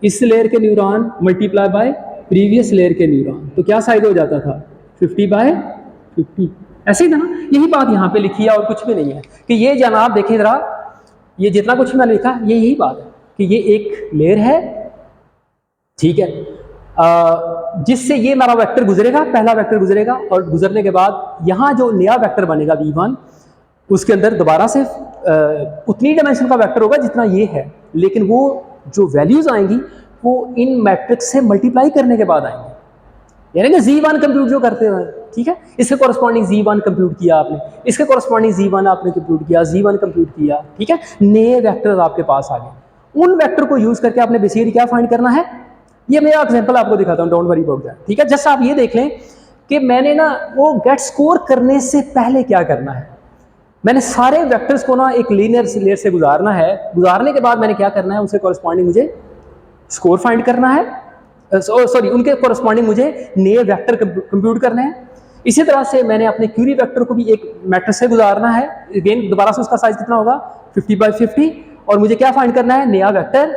इस लेयर के neuron multiply by previous layer के न्यूरॉन, तो क्या साइज हो जाता था, 50/50, ऐसे ही था ना। यही बात यहाँ पे लिखी है, और कुछ भी नहीं है। कि ये जनाब देखें जरा, ये जितना कुछ मैंने लिखा ये यही बात है कि ये एक लेयर है, ठीक है, जिससे ये मेरा वेक्टर गुजरेगा, पहला वेक्टर गुजरेगा, और गुजरने के बाद यहाँ जो नया वेक्टर बनेगा V1, उसके अंदर दोबारा से उतनी डायमेंशन का वेक्टर होगा जितना ये है, लेकिन वो जो वैल्यूज आएंगी वो इन मैट्रिक्स से मल्टीप्लाई करने के बाद आएंगे, यानी कि Z1 कंप्यूट जो करते हैं, ठीक है। इसके कॉरस्पॉन्डिंग Z1 कंप्यूट किया आपने, इसके कॉरस्पॉन्डिंग Z1 आपने कंप्यूट किया, Z1 कंप्यूट किया, ठीक है। नए वेक्टर्स आपके पास आ गए, उन वेक्टर को यूज करके आपने बेसिकली क्या फाइंड करना है, ये मैं एग्जांपल आपको दिखाता हूँ, डोंट वरी अबाउट दैट, ठीक है। जस्ट आप ये देख लें कि मैंने ना वो गेट स्कोर करने से पहले क्या करना है, मैंने सारे वेक्टर्स को ना एक लीनियर लेयर से गुजारना है, गुजारने के बाद मैंने क्या करना है, उसके कॉरस्पॉन्डिंग मुझे स्कोर फाइंड करना है, सॉरी उनके कॉरस्पॉन्डिंग मुझे नए वेक्टर कंप्यूट करने हैं। इसी तरह से मैंने अपने क्यूरी वेक्टर को भी एक मैट्रिक्स से गुजारना है, अगेन दोबारा से उसका साइज कितना होगा 50x50, और मुझे क्या फाइंड करना है, नया वेक्टर।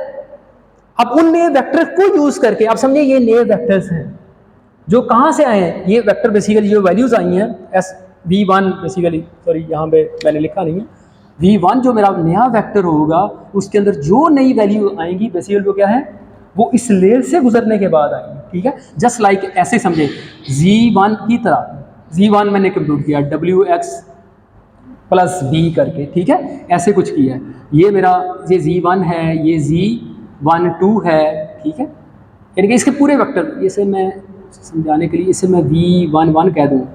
अब उन नए वेक्टर को यूज करके, आप समझिए ये नए वेक्टर्स हैं जो कहाँ से आए हैं, ये वेक्टर बेसिकली जो वैल्यूज आई हैं एस V1 बेसिकली, सॉरी यहाँ पे मैंने लिखा नहीं है, V1 जो मेरा नया वेक्टर होगा उसके अंदर जो नई वैल्यू आएंगी बेसिकली वो क्या है, वो इस लेयर से गुजरने के बाद आएंगी, ठीक है। जस्ट लाइक ऐसे समझे Z1 की तरह, Z1 मैंने कंप्यूट किया WX प्लस B करके, ठीक है, ऐसे कुछ किया है, ये मेरा ये Z1 है, ये Z12 है, ठीक है, यानी कि इसके पूरे वेक्टर, इसे मैं समझाने के लिए इसे मैं V11 कह दूँ,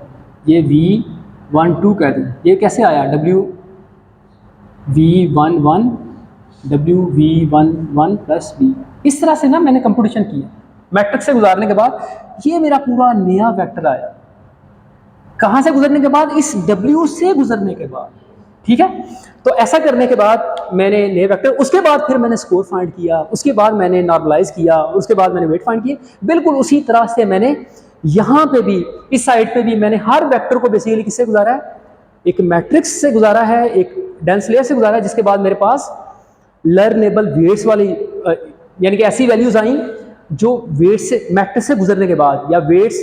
ये V12 कह दूँ, ये कैसे आया W11 WV11 प्लस B, इस तरह से ना मैंने कंप्यूटेशन किया मैट्रिक्स से गुजारने के बाद, ये मेरा पूरा नया वेक्टर आया, कहाँ से गुजरने के बाद, इस W से गुजरने के बाद, ठीक है। तो ऐसा करने के बाद मैंने नए वेक्टर, उसके बाद फिर मैंने स्कोर फाइंड किया, उसके बाद मैंने नॉर्मलाइज किया, उसके बाद मैंने वेट फाइंड किए, बिल्कुल उसी तरह से मैंने यहाँ पे भी इस साइड पे भी मैंने हर वेक्टर को बेसिकली किससे गुजारा है, एक मैट्रिक्स से गुजारा है, एक डेंस लेयर से गुजारा है, जिसके बाद मेरे पास लर्नेबल वेट्स वाली यानी कि ऐसी वैल्यूज आई जो वेट से मैट्रिक्स से गुजरने के बाद या वेट्स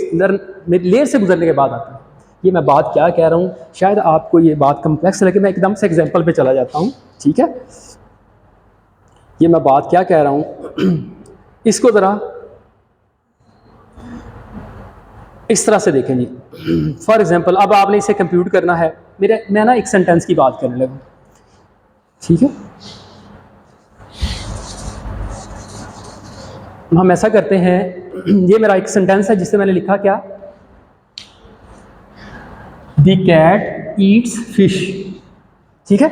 लेयर से गुजरने के बाद आती है। ये मैं बात क्या कह रहा हूँ, शायद आपको ये बात कम्प्लेक्स लगे, मैं एकदम से एग्जांपल पे चला जाता हूँ, ठीक है। ये मैं बात क्या कह रहा हूँ इसको ज़रा इस तरह से देखें जी। फॉर एग्जांपल अब आपने इसे कंप्यूट करना है, मैं ना एक सेंटेंस की बात करने लगा, ठीक है। हम ऐसा करते हैं, ये मेरा एक सेंटेंस है जिससे मैंने लिखा क्या, द कैट ईट्स फिश, ठीक है।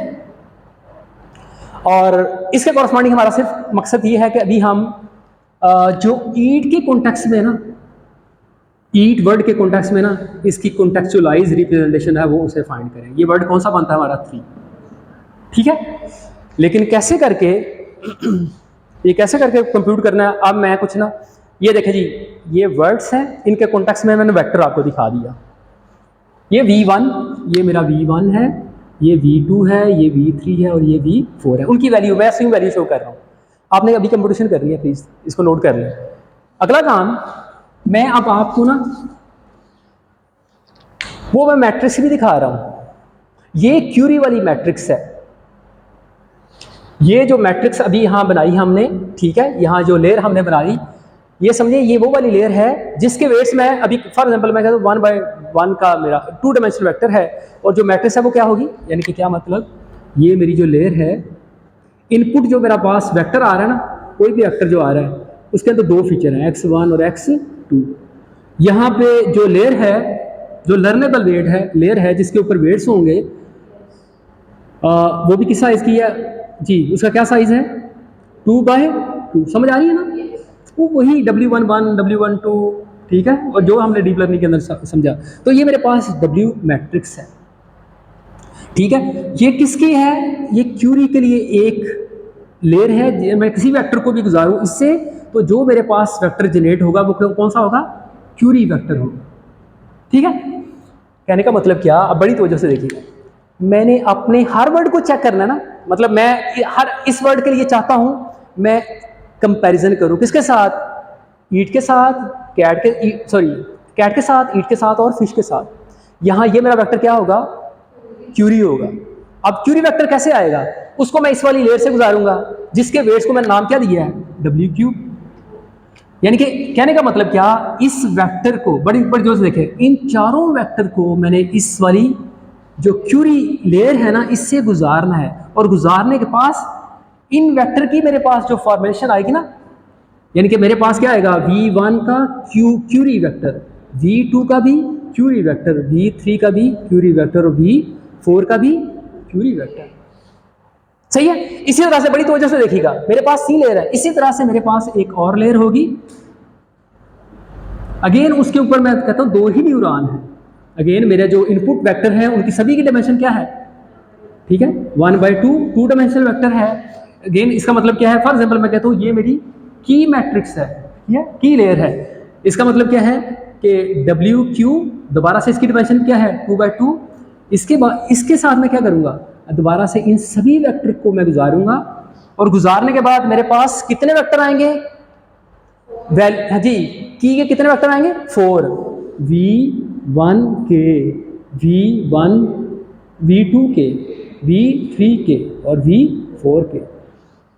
और इसके कॉरस्पॉन्डिंग हमारा सिर्फ मकसद ये है कि अभी हम जो ईट के कॉन्टेक्स्ट में ना, ईट वर्ड के कॉन्टेक्स्ट में ना इसकी कॉन्टेक्चुअलाइज रिप्रेजेंटेशन है वो उसे फाइंड करें। ये वर्ड कौन सा बनता है हमारा 3, ठीक है। लेकिन कैसे करके ये कैसे करके कंप्यूट करना है, अब मैं कुछ ना, ये देखें जी, ये वर्ड्स हैं, इनके कॉन्टेक्स्ट में मैंने वेक्टर आपको दिखा दिया, ये V1, ये मेरा V1 है, ये V2 है, ये V3 है और ये V4 है, उनकी वैल्यू मैं सेम वैल्यू शो कर रहा हूँ। आपने अभी कंप्यूटेशन करनी है, प्लीज़ इसको नोट कर लें। अगला काम मैं अब आपको ना वो मैं मैट्रिक्स भी दिखा रहा हूँ, ये क्यूरी वाली मैट्रिक्स है, ये जो मैट्रिक्स अभी यहाँ बनाई हमने, ठीक है, यहाँ जो लेयर हमने बनाई, ये समझिए ये वो वाली लेयर है जिसके वेट्स मैं अभी फॉर एग्जांपल मैं कहता हूँ 1/1 का मेरा 2 डायमेंशनल वेक्टर है, और जो मैट्रिक्स है वो क्या होगी, यानी कि क्या मतलब, ये मेरी जो लेयर है, इनपुट जो मेरा पास वेक्टर आ रहा है ना, कोई भी वेक्टर जो आ रहा है उसके अंदर 2 फीचर हैं, x1 और x2। यहाँ पे जो लेयर है, जो लर्नेबल वेट है, लेयर है जिसके ऊपर वेट्स होंगे, वो भी किस साइज की है जी, उसका क्या साइज है 2/2, समझ आ रही है ना, वो वही W11 W12, ठीक है, और जो हमने डीप लर्निंग के अंदर समझा। तो ये मेरे पास W मैट्रिक्स है, ठीक है। ये किसकी है, ये क्यूरी के लिए एक लेयर है, मैं किसी वेक्टर को भी गुजारूं इससे, तो जो मेरे पास वेक्टर जनरेट होगा वो कौन सा होगा, क्यूरी वेक्टर होगा, ठीक है। कहने का मतलब क्या, अब बड़ी तवज्जो से देखिए, मैंने अपने हर वर्ड को चेक करना है ना, मतलब मैं हर इस वर्ड के लिए चाहता हूं मैं कंपैरिजन करूं किसके साथ, ईट के साथ, कैट के साथ, ईट के साथ और फिश के साथ। यहां ये मेरा वेक्टर क्या होगा, क्यूरी होगा। अब क्यूरी वेक्टर कैसे आएगा, उसको मैं इस वाली लेयर से गुजारूंगा जिसके वेट्स को मैंने नाम क्या दिया है, WQ। यानी कि कहने का मतलब क्या, इस वेक्टर को बड़ी बड़ी जोर से देखें, इन चारों वेक्टर को मैंने इस वाली जो क्यूरी लेयर है ना इससे गुजारना है, और गुजारने के पास इन वेक्टर की मेरे पास जो फॉर्मेशन आएगी ना, यानी कि मेरे पास क्या आएगा, V1 का क्यूरी वेक्टर, V2 का भी क्यूरी वेक्टर, V3 का भी क्यूरी वेक्टर और V4 का भी क्यूरी वेक्टर। सही है। इसी तरह से बड़ी तवज्जो से देखिएगा, मेरे पास सी लेयर है, इसी तरह से मेरे पास एक और लेयर होगी, अगेन उसके ऊपर मैं कहता हूं 2 ही न्यूरॉन है। अगेन मेरे जो इनपुट वेक्टर हैं उनकी सभी की डायमेंशन क्या है, ठीक है, 1/2 2 डायमेंशनल वेक्टर है। अगेन इसका मतलब क्या है, फॉर एग्जाम्पल मैं कहता हूँ ये मेरी की मैट्रिक्स है, ठीक है, की लेयर है। इसका मतलब क्या है कि WQ, दोबारा से इसकी डायमेंशन क्या है 2/2। इसके बाद इसके साथ मैं क्या करूँगा, दोबारा से इन सभी वेक्टर को मैं गुजारूंगा, और गुजारने के बाद मेरे पास कितने वेक्टर आएंगे, हाँ जी, की के कितने वेक्टर आएंगे 4, V1 के, V1 V2 के, V3 के और V4 के।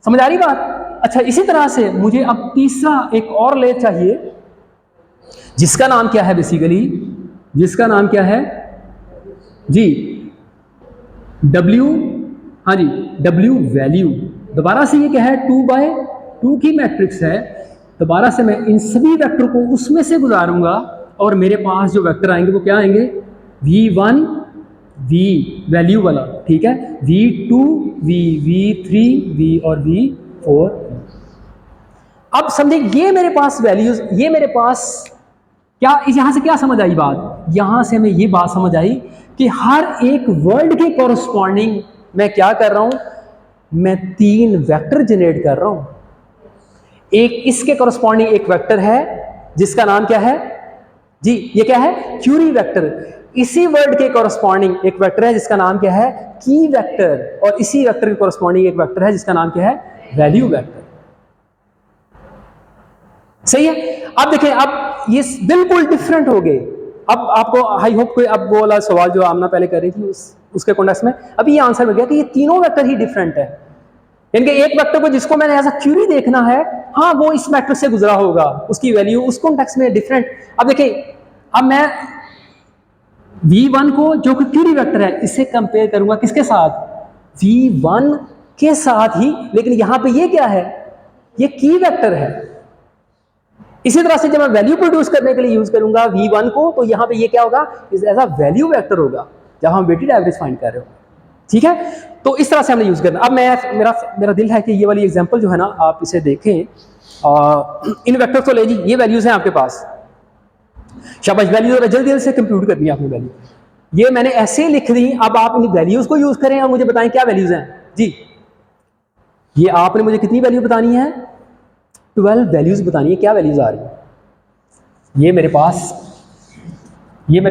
समझ आ रही बात? अच्छा, इसी तरह से मुझे अब तीसरा एक और लेयर चाहिए जिसका नाम क्या है, बेसिकली जिसका नाम क्या है जी, W, हाँ जी, W वैल्यू। दोबारा से ये क्या है 2/2 की मैट्रिक्स है। दोबारा से मैं इन सभी वेक्टर को उसमें से गुजारूंगा और मेरे पास जो वेक्टर आएंगे वो क्या आएंगे, V1 V वैल्यू वाला, ठीक है, V2 V, V3 V और V4। अब समझे ये मेरे पास वैल्यूज, ये मेरे पास क्या, यहां से क्या समझ आई बात, यहां से हमें ये बात समझ आई कि हर एक वर्ड के कॉरस्पॉन्डिंग मैं क्या कर रहा हूं, मैं 3 वेक्टर जनरेट कर रहा हूं। एक इसके कॉरस्पॉन्डिंग एक वेक्टर है जिसका नाम क्या है जी, ये क्या है क्यूरी वेक्टर। इसी वर्ड के कॉरस्पॉन्डिंग एक वेक्टर है जिसका नाम क्या है की वेक्टर, और इसी वेक्टर के कॉरस्पॉन्डिंग एक वेक्टर है जिसका नाम क्या है वैल्यू वेक्टर। सही है। अब देखें, अब ये बिल्कुल डिफरेंट हो गए। अब आपको आई होप कोई अब वो वाला सवाल जो आमना पहले कर रही थी उसके कॉन्टेक्स्ट में अभी ये आंसर मिल गया कि ये तीनों वेक्टर ही डिफरेंट है। यानी एक वेक्टर को जिसको मैंने ऐसा क्यूरी देखना है, हाँ वो इस मैट्रिक्स से गुजरा होगा, उसकी वैल्यू उस कॉन्टेक्स्ट में डिफरेंट। अब देखिए, अब मैं V1 को जो कि क्यूरी वेक्टर है इससे कंपेयर करूंगा किसके साथ, V1 के साथ ही, लेकिन यहां पे ये क्या है, ये की वेक्टर है। इसी तरह से जब मैं वैल्यू प्रोड्यूस करने के लिए यूज करूंगा V1 को, तो यहां पे ये क्या होगा, ऐसा वैल्यू वेक्टर होगा जहां हम वेटेड एवरेज फाइंड कर रहे हो, ठीक है। तो इस तरह से हमने यूज करना। अब मैं मेरा दिल है कि ये वाली एग्जांपल जो है ना आप इसे देखें, इन वेक्टर तो ले जी, ये वैल्यूज हैं आपके पास, शाबाश, वैल्यू जल्दी जल्दी से कंप्यूट करनी है आपने वैल्यू, ये मैंने ऐसे ही लिख दी। अब आप इन वैल्यूज को यूज करें और मुझे बताएं क्या वैल्यूज हैं जी। ये आपने मुझे कितनी वैल्यू बतानी है, 12 वैल्यूज बतानी है, क्या वैल्यूज आ रही है। ये मेरे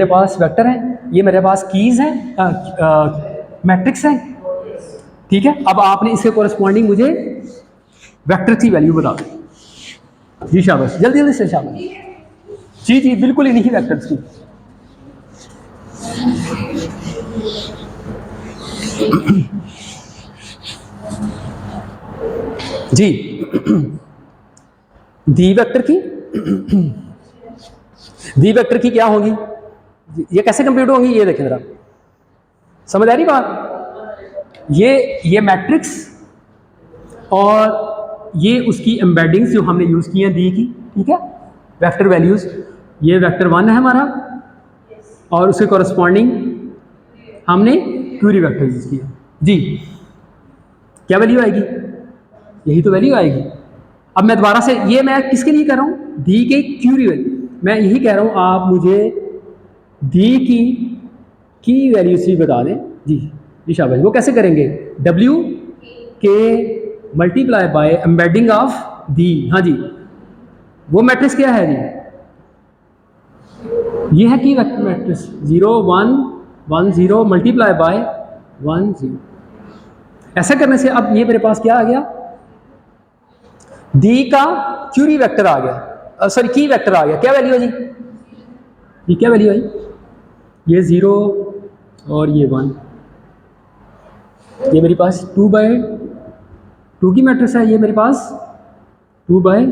पास वेक्टर है, ये मेरे पास कीज है, मैट्रिक्स है, ठीक है। अब आपने इसके कोरस्पॉन्डिंग मुझे वेक्टर की वैल्यू बता दी जी, शाबाश, जल्दी जल्दी से शाबाश जी जी, बिल्कुल इन्हीं वेक्टर्स की। जी, दी वेक्टर की क्या होगी, ये कैसे कंप्यूट होंगी, ये देखें जरा, समझ आ रही बात। ये मैट्रिक्स और ये उसकी एम्बेडिंग्स जो हमने यूज की हैं दी की, ठीक है, वेक्टर वैल्यूज। ये वेक्टर 1 है हमारा और उसके कॉरस्पॉन्डिंग हमने क्यूरी वेक्टर यूज किया जी। क्या वैल्यू आएगी, यही तो वैल्यू आएगी। अब मैं दोबारा से, ये मैं किसके लिए कह रहा हूँ, दी के क्यूरी वैल्यू, मैं यही कह रहा हूँ आप मुझे दी की वैल्यू सी बता दें जी शाबाश। वो कैसे करेंगे, W के multiply by embedding of the, हाँ जी, वो मैट्रिक्स क्या है जी, ये है की वेक्टर मैट्रिक्स 0 1 1 0 मल्टीप्लाई बाय 1 0। ऐसा करने से अब ये मेरे पास क्या आ गया, दी का क्यूरी वेक्टर आ गया, सॉरी की वेक्टर आ गया। क्या वैल्यू है जी, ये क्या वैल्यू आई, ये 0 और ये 1। ये मेरे पास 2/2 की मैट्रिक्स है, ये मेरे पास 2/,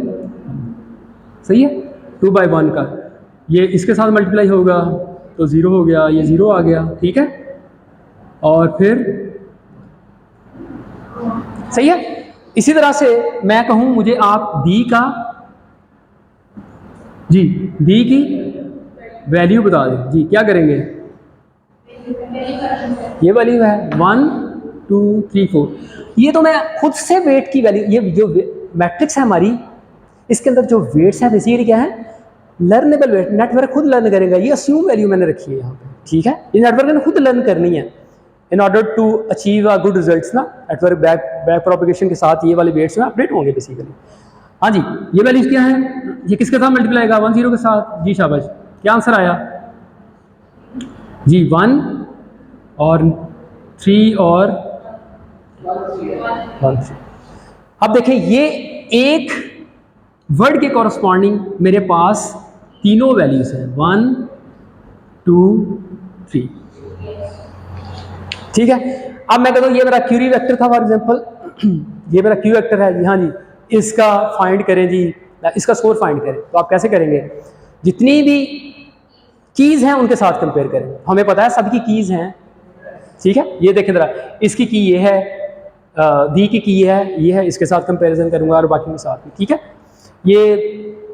सही है, 2/1 का, ये इसके साथ मल्टीप्लाई होगा तो 0 हो गया, ये 0 आ गया, ठीक है। और फिर सही है। इसी तरह से मैं कहूं मुझे आप दी की वैल्यू बता दें जी, क्या करेंगे, ये वैल्यू है 1 2 3 4। ये तो मैं खुद से वेट की वैल्यू, ये जो मैट्रिक्स है हमारी, इसके अंदर जो वेट्स है बेसिकली क्या है, लर्नेबल वेट, नेटवर्क खुद लर्न करेगा। ये अस्यूम वैल्यू मैंने रखी है यहाँ पे, ठीक है। ये नेटवर्क ने खुद लर्न करनी है in order to achieve a good results ना। नेटवर्क बैक प्रोपिगेशन के साथ ये वाले वेट्स में अपडेट होंगे बेसिकली। हाँ जी, ये वैल्यूज क्या है, ये किसके साथ मल्टीप्लाई होगा, 10 के साथ। जी शाबाश, क्या आंसर आया जी, 1 और 3 और 1। अब देखें, ये एक वर्ड के कॉरस्पॉन्डिंग मेरे पास तीनों वैल्यूज हैं, 1 2 3, ठीक है। अब मैं कहता हूँ ये मेरा क्यूरी वेक्टर था फॉर एग्जांपल, ये मेरा क्यू वेक्टर है जी, हाँ जी, इसका फाइंड करें जी, इसका स्कोर फाइंड करें। तो आप कैसे करेंगे, जितनी भी कीज हैं उनके साथ कंपेयर करें। हमें पता है सबकी कीज हैं, ठीक है। ये देखें जरा, इसकी की ये है, दी की है, ये है, इसके साथ कंपैरिजन करूंगा और बाकी के साथ, ठीक है। ये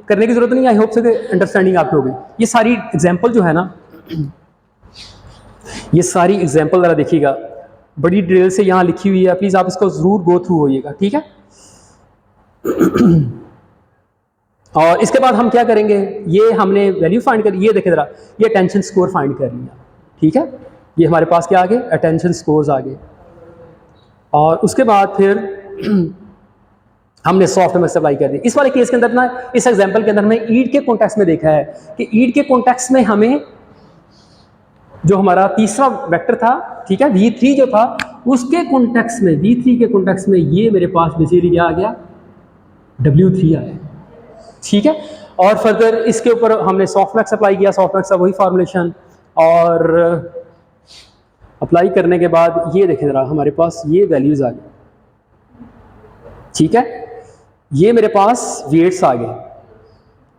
करने की जरूरत नहीं, आई होप से अंडरस्टैंडिंग आपकी होगी। ये सारी एग्जांपल जो है ना, ये सारी एग्जांपल जरा देखिएगा, बड़ी डिटेल से यहाँ लिखी हुई है, प्लीज आप इसको जरूर गो थ्रू होइएगा, ठीक है। और इसके बाद हम क्या करेंगे, ये हमने वैल्यू फाइंड कर, ये देखें जरा, ये अटेंशन स्कोर फाइंड कर लिया, ठीक है। ये हमारे पास क्या आ गए, अटेंशन स्कोर्स आ गए। और उसके बाद फिर हमने सॉफ्टवेयर सप्लाई कर दी। इस वाले केस के अंदर ना, इस एग्जांपल के अंदर हमने ईड के कॉन्टेक्स्ट में देखा है कि ईड के कॉन्टेक्स्ट में हमें जो हमारा तीसरा वेक्टर था, ठीक है, V3 जो था, उसके कॉन्टेक्स्ट में, V3 के कॉन्टेक्स्ट में ये मेरे पास बेसिकली क्या आ गया, W3 आ गया, ठीक है। और फर्दर इसके ऊपर हमने सॉफ्टमैक्स अप्लाई किया, सॉफ्टमैक्स का वही फॉर्मुलेशन, और अप्लाई करने के बाद ये देखें जरा, हमारे पास ये वैल्यूज आ गई, ठीक है। ये मेरे पास वेट्स आ गए,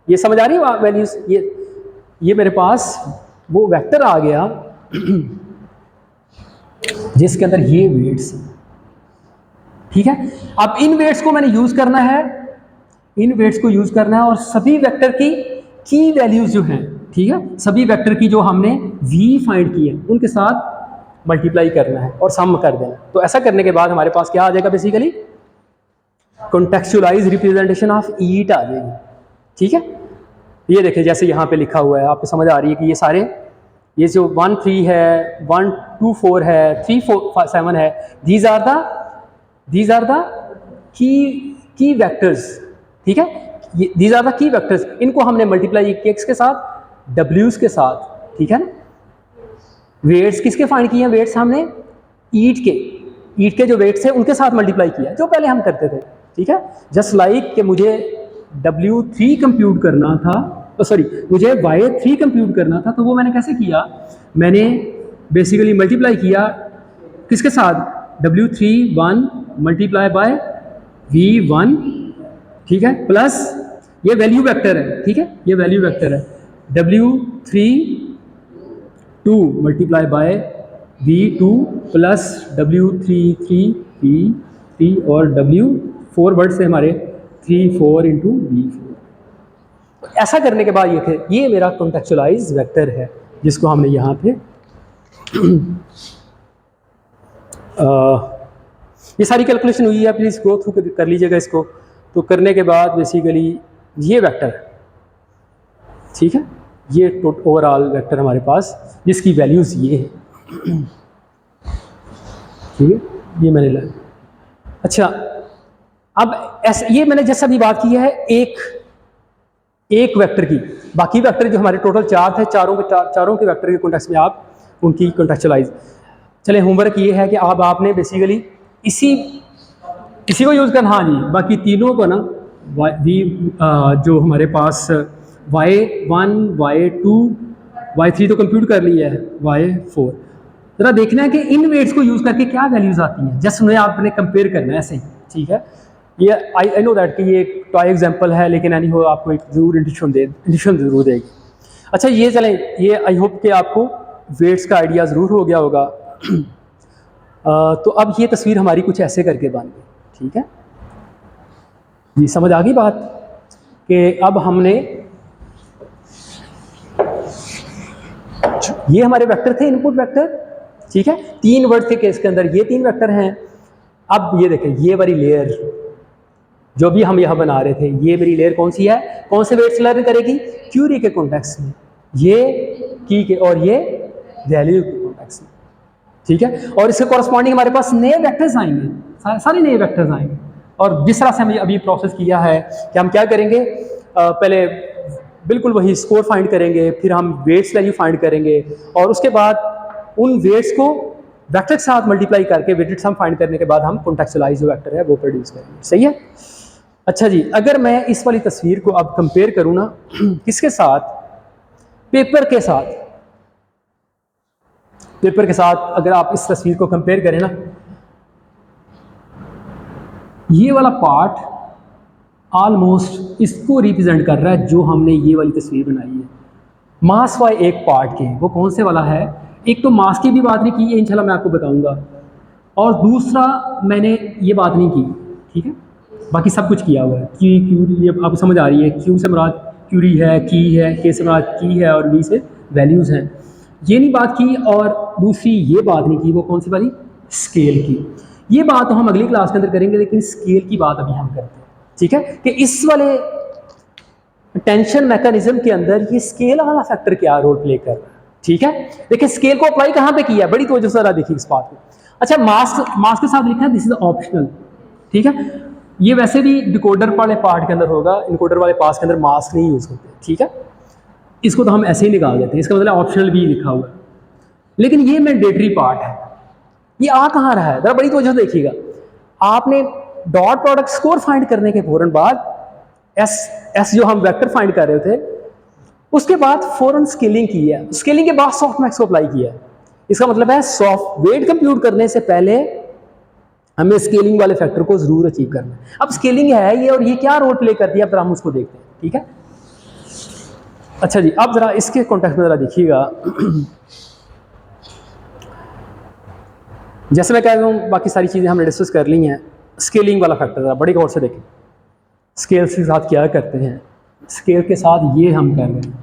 ये समझ आ रही है वैल्यूज, ये मेरे पास वो वेक्टर आ गया जिसके अंदर ये वेट्स, ठीक है। अब इन वेट्स को मैंने यूज करना है, इन वेट्स को यूज करना है, और सभी वेक्टर की वैल्यूज जो हैं, ठीक है, सभी वेक्टर की जो हमने v फाइंड की है उनके साथ मल्टीप्लाई करना है और सम कर देना। तो ऐसा करने के बाद हमारे पास क्या आ जाएगा, बेसिकली कॉन्टेक्चुअलाइज रिप्रेजेंटेशन ऑफ ईट आ जाएगी, ठीक है। ये देखें, जैसे यहाँ पे लिखा हुआ है, आपको समझ आ रही है कि ये सारे, ये जो 1 3 है, 1 2 4 है, 3 4 7 है, these are the key vectors, ठीक है। These are the key vectors, इनको हमने मल्टीप्लाई एक्स के साथ, डब्ल्यूज के साथ, ठीक है ना। वेट्स किसके फाइंड किए हैं, वेट्स हमने ईट के जो वेट्स है उनके साथ मल्टीप्लाई किया, जो पहले हम करते थे, ठीक है। जस्ट लाइक कि मुझे W3 कंप्यूट करना था, सॉरी, मुझे Y3 कंप्यूट करना था, तो वो मैंने कैसे किया, मैंने बेसिकली मल्टीप्लाई किया किसके साथ, W3 1 मल्टीप्लाई बाय V1, ठीक है, प्लस ये वैल्यू वेक्टर है, ठीक है, ये वैल्यू वेक्टर है, W3 2 multiply by V2 plus W3 3 और W4 वर्ड से हमारे 3 4 इंटू V4। ऐसा करने के बाद ये मेरा कॉन्टेक्चुअलाइज वेक्टर है, जिसको हमने यहाँ पे ये सारी कैलकुलेशन हुई है, प्लीज़ गो थ्रू कर लीजिएगा इसको। तो करने के बाद बेसिकली ये वेक्टर, ठीक है, ये ओवरऑल वेक्टर हमारे पास, जिसकी वैल्यूज़ ये है, ठीक है, ये मैंने लाया। अच्छा, अब ऐसे ये मैंने जैसा भी बात की है एक वेक्टर की, बाकी वेक्टर जो हमारे टोटल 4 थे, चारों के वेक्टर के कॉन्टेक्स्ट में आप उनकी कॉन्टेक्चुअलाइज। चले, होमवर्क ये है कि अब आपने बेसिकली इसी को यूज़ करना, हाँ जी, बाकी तीनों को ना जो हमारे पास Y1 Y2 Y3 तो कंप्यूट कर लिया है, Y4 जरा देखना है कि इन वेट्स को यूज़ करके क्या वैल्यूज़ आती हैं, जस्ट उन्हें आपने कंपेयर करना है ऐसे ही, ठीक है। ये आई नो दैट कि ये एक टॉय एग्जांपल है, लेकिन एनी हो आपको एक जरूर इंट्यूशन जरूर देगी। अच्छा, ये चलें, ये आई होप कि आपको वेट्स का आइडिया ज़रूर हो गया होगा। तो अब ये तस्वीर हमारी कुछ ऐसे करके बन गई, ठीक है जी, समझ आ गई बात कि अब हमने, ये हमारे वेक्टर थे, इनपुट वेक्टर, ठीक है, 3 वर्ड थे केस के अंदर, ये 3 वेक्टर हैं, अब ये देखें, ये वाली लेयर जो भी हम यहाँ बना रहे थे, ये मेरी लेयर कौन सी है, कौन से वेट्स लर्न करेगी, क्यूरी के कॉन्टेक्स्ट में, ये की के और ये वैल्यू के कॉन्टेक्स्ट में, ठीक है। और इसके कॉरस्पॉन्डिंग हमारे पास नए वेक्टर्स आएंगे, सारे नए वेक्टर्स आएंगे। और जिस तरह से हमने अभी प्रोसेस किया है कि हम क्या करेंगे, पहले बिल्कुल वही स्कोर फाइंड करेंगे, फिर हम वेट्स वैल्यू फाइंड करेंगे, और उसके बाद उन वेट्स को वेक्टर के साथ मल्टीप्लाई करके वेट्स हम फाइंड करने के बाद हम कॉन्टेक्चुअलाइज जो वेक्टर है वो प्रोड्यूस करेंगे। सही है। अच्छा जी, अगर मैं इस वाली तस्वीर को अब कंपेयर करूँ ना किसके साथ, पेपर के साथ, पेपर के साथ अगर आप इस तस्वीर को कंपेयर करें ना, ये वाला पार्ट ऑलमोस्ट इसको रिप्रेजेंट कर रहा है जो हमने ये वाली तस्वीर बनाई है। मास वाई एक पार्ट के, वो कौन से वाला है, एक तो मास की भी बात नहीं की है, इंशाल्लाह मैं आपको बताऊंगा, और दूसरा मैंने ये बात नहीं की, ठीक है, बाकी सब कुछ किया हुआ है। क्यू ये आपको समझ आ रही है, क्यू से मुराद क्यूरी है, की है, के से मुराद की है, और वी से वैल्यूज़ हैं, ये नहीं बात की। और दूसरी ये बात नहीं की, वो कौन सी वाली, स्केल की। ये बात तो हम अगली क्लास के अंदर करेंगे, लेकिन स्केल की बात अभी हम करते हैं, ठीक है, कि इस वाले टेंशन मैकेनिज्म के अंदर ये स्केल वाला फैक्टर क्या रोल प्ले कर रहा है, ठीक है। देखिए स्केल को अप्लाई कहाँ पे किया है, बड़ी तवज्जो से जरा देखिए इस बात को। अच्छा, मास के साथ लिखा है दिस इज ऑप्शनल, ठीक है, ये वैसे भी डिकोडर वाले पार्ट के अंदर होगा, इनकोडर वाले पास के अंदर मास्क नहीं यूज होते, ठीक है, इसको तो हम ऐसे ही निकाल देते हैं, इसका मतलब ऑप्शनल भी लिखा हुआ है, लेकिन ये मैंडेटरी पार्ट है। ये आ कहाँ रहा है, जरा बड़ी तवज्जो से देखिएगा। आपने डॉट प्रोडक्ट स्कोर फाइंड करने के फौरन बाद एस जो हम वेक्टर फाइंड कर रहे थे, उसके बाद फौरन स्केलिंग की है, स्केलिंग के बाद सॉफ्टमैक्स को अप्लाई किया है। इसका मतलब है सॉफ्ट वेट कंप्यूट करने से पहले हमें स्केलिंग वाले फैक्टर को जरूर अचीव करना है। अब स्केलिंग है ये, और ये क्या रोल प्ले करती है, अब हम उसको देखते हैं, ठीक है। अच्छा जी, अब जरा इसके कॉन्टेक्स्ट में जरा देखिएगा। जैसे मैं कह रहा हूँ बाकी सारी चीज़ें हमने डिस्कस कर ली हैं, स्केलिंग वाला फैक्टर जरा बड़ी गौर से देखें, स्केल के साथ क्या करते हैं। स्केल के साथ ये हम कर रहे हैं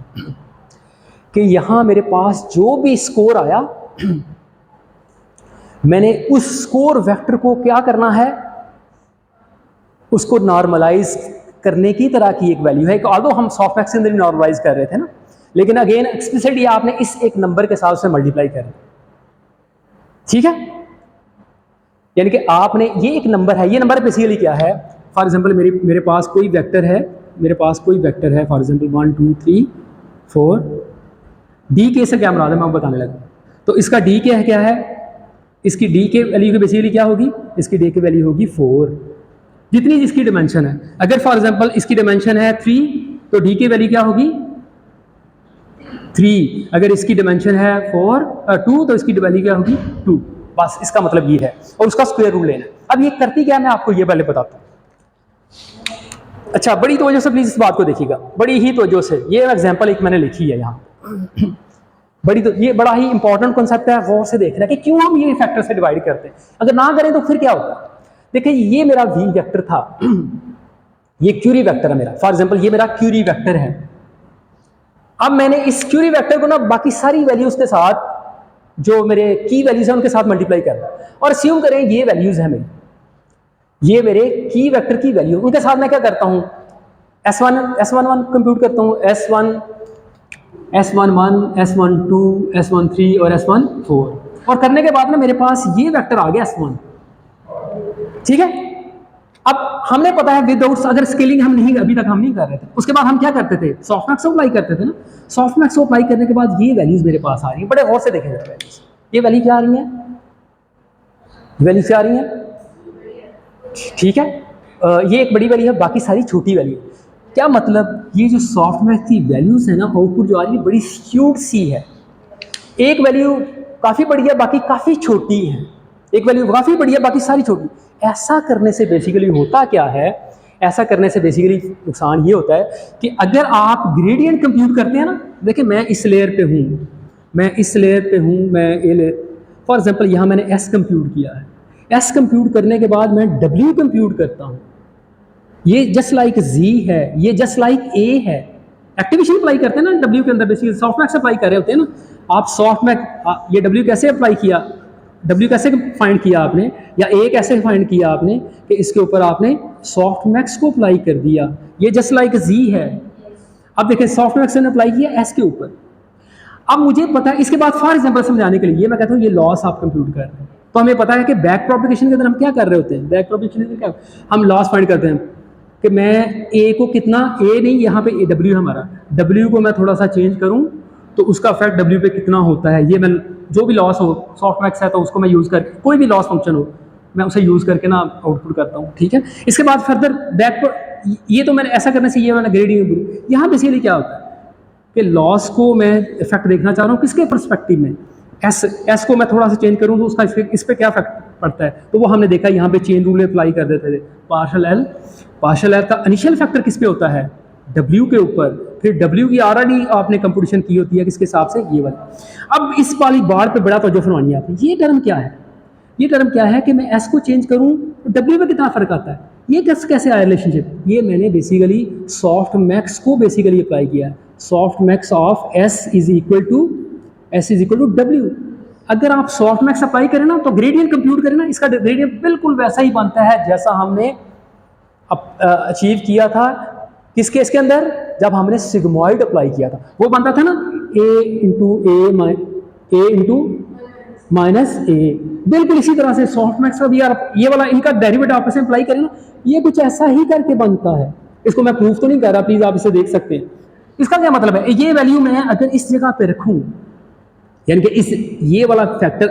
कि यहाँ मेरे पास जो भी स्कोर आया मैंने उस स्कोर वेक्टर को क्या करना है, उसको नॉर्मलाइज करने की तरह की एक वैल्यू है। ऑल्दो हम सॉफ्टमैक्स के अंदर भी नॉर्मलाइज कर रहे थे ना, लेकिन अगेन एक्सप्लिसिटली आपने इस एक नंबर के साथ से मल्टीप्लाई कर, ठीक है। यानी कि आपने ये एक नंबर है, ये नंबर बेसिकली क्या है, फॉर एग्जांपल मेरे पास कोई वेक्टर है, फॉर एग्जांपल 1 2 3 4, डी के से क्या मुराद है मैं आपको बताने लगा। तो इसका डी के है क्या है, इसकी डी के वैल्यू की बेसिकली क्या होगी, इसकी डी की वैल्यू होगी 4, जितनी जिसकी डिमेंशन है। अगर फॉर एग्जांपल इसकी डिमेंशन है 3, तो डी की वैल्यू क्या होगी 3, अगर इसकी डिमेंशन है 2, तो इसकी वैल्यू क्या होगी 2। बस इसका मतलब ये है, और उसका स्क्वायर रूट लेना। अब ये करती क्या है मैं आपको ये पहले बताता हूँ। अच्छा, बड़ी तवज्जो से प्लीज इस बात को देखिएगा, बड़ी ही तवज्जो से। ये एग्जांपल एक मैंने लिखी है यहाँ ये बड़ा ही इंपॉर्टेंट कॉन्सेप्ट है, गौर से देखना कि क्यों हम ये फैक्टर से डिवाइड करते हैं। अगर ना करें तो फिर क्या होता है। देखिए ये मेरा वी वेक्टर था, ये क्यूरी वेक्टर है मेरा, फॉर एग्जांपल ये मेरा क्यूरी वेक्टर है। अब मैंने इस क्यूरी वेक्टर को ना बाकी सारी वैल्यूज के साथ, जो मेरे की वैल्यूज है उनके साथ मल्टीप्लाई करना है, और अस्यूम करें ये वैल्यूज है मेरी, ये मेरे की वेक्टर की वैल्यू, उनके साथ मैं क्या करता हूँ, S11 कंप्यूट करता हूँ, S11, S12, S13 और S14, और करने के बाद ना मेरे पास ये वेक्टर आ गया S1, ठीक है। अब हमने पता है विदाउट, अगर स्केलिंग हम नहीं अभी तक हम नहीं कर रहे थे, उसके बाद हम क्या करते थे, सॉफ्टमैक्स को अप्लाई करते थे ना। सॉफ्टमैक्स को अप्लाई करने के बाद ये वैल्यूज मेरे पास आ रही है, बड़े गौर से देखें वैल्यूज, ये वैल्यू क्या आ रही है, वैल्यूज क्या आ रही है, ठीक है। ये एक बड़ी वैल्यू है, बाकी सारी छोटी वैल्यू। क्या मतलब, ये जो सॉफ्टमैक्स की वैल्यूज है ना, आउटपुट जो आ रही है बड़ी स्क्यूड सी है। एक वैल्यू काफी बड़ी है, बाकी काफी छोटी है, एक वैल्यू काफी बड़ी है, बाकी सारी छोटी। ऐसा करने से बेसिकली होता क्या है, ऐसा करने से बेसिकली नुकसान ये होता है कि अगर आप ग्रेडियंट कंप्यूट करते हैं ना, देखिए मैं इस लेयर पे हूँ, मैं फॉर एग्जांपल यहाँ मैंने एस कंप्यूट किया है, एस कंप्यूट करने के बाद मैं डब्ल्यू कंप्यूट करता हूँ, ये जस्ट लाइक जी है, ये जस्ट लाइक ए है। एक्टिवेशन अप्लाई करते हैं ना डब्ल्यू के अंदर, बेसिकली सॉफ्टमैक्स अप्लाई कर रहे होते हैं ना आप। सॉफ्टमैक्स ये डब्ल्यू कैसे अप्लाई किया, W कैसे फाइंड किया आपने, या A कैसे फाइंड किया आपने कि इसके ऊपर आपने सॉफ्ट मैक्स को अप्लाई कर दिया, ये जस्ट लाइक Z है। अब देखिए सॉफ्ट मैक्स ने अप्लाई किया S के ऊपर। अब मुझे पता है, इसके बाद फॉर एग्जांपल समझाने के लिए मैं कहता हूँ ये लॉस आप कंप्यूट कर रहे हैं, तो हमें पता है कि बैक प्रोपगेशन के अंदर हम क्या कर रहे होते हैं, बैक प्रोपगेशन के अंदर क्या हम लॉस फाइंड करते हैं कि मैं A को कितना, A नहीं यहाँ पे W हमारा, W को मैं थोड़ा सा चेंज करूँ तो उसका इफेक्ट W पे कितना होता है, ये मैं जो भी लॉस हो, सॉफ्ट मैक्स है तो उसको मैं यूज़ करके, कोई भी लॉस फंक्शन हो मैं उसे यूज़ करके ना आउटपुट करता हूँ, ठीक है। इसके बाद फर्दर बैक, ये तो मैंने ऐसा करने से ये मैंने ग्रेडियंट, यहाँ बेसिकली क्या होता है कि लॉस को मैं इफेक्ट देखना चाह रहा हूँ किसके परस्पेक्टिव में, एस को मैं थोड़ा सा चेंज करूँ तो उसका इस पर क्या इफेक्ट पड़ता है, तो वो हमने देखा यहाँ पे चेन रूल अप्लाई कर देते थे। पार्शियल एल का इनिशियल फैक्टर किस पे होता है, W के ऊपर, फिर W की ऑलरेडी आपने कंप्यूटेशन की होती है किसके हिसाब से, ये वाला। अब इस वाली बार पे बड़ा तवज्जो फरमानी है आपने, ये टर्म क्या है, ये टर्म क्या है कि मैं S को चेंज करूँ तो W में कितना फर्क आता है, ये कैसे आया रिलेशनशिप, ये मैंने बेसिकली सॉफ्ट मैक्स को बेसिकली अप्लाई किया है। Softmax of S is equal to W। अगर आप सॉफ्ट मैक्स अप्लाई करें ना तो ग्रेडियंट कंप्यूट करें ना, इसका ग्रेडियंट बिल्कुल वैसा ही बनता है जैसा हमने अचीव किया था किस केस के अंदर, जब हमने सिग्मॉइड अप्लाई किया था, वो बनता था ना A इंटू माइनस A। बिल्कुल इसी तरह से सॉफ्ट मैक्स का भी यार ये वाला इनका डेरिवेटिव आपस में अप्लाई करें ना, ये कुछ ऐसा ही करके बनता है। इसको मैं प्रूफ तो नहीं कर रहा, प्लीज आप इसे देख सकते हैं। इसका क्या मतलब है, ये वैल्यू मैं अगर इस जगह पे रखूं, यानी कि इस ये वाला फैक्टर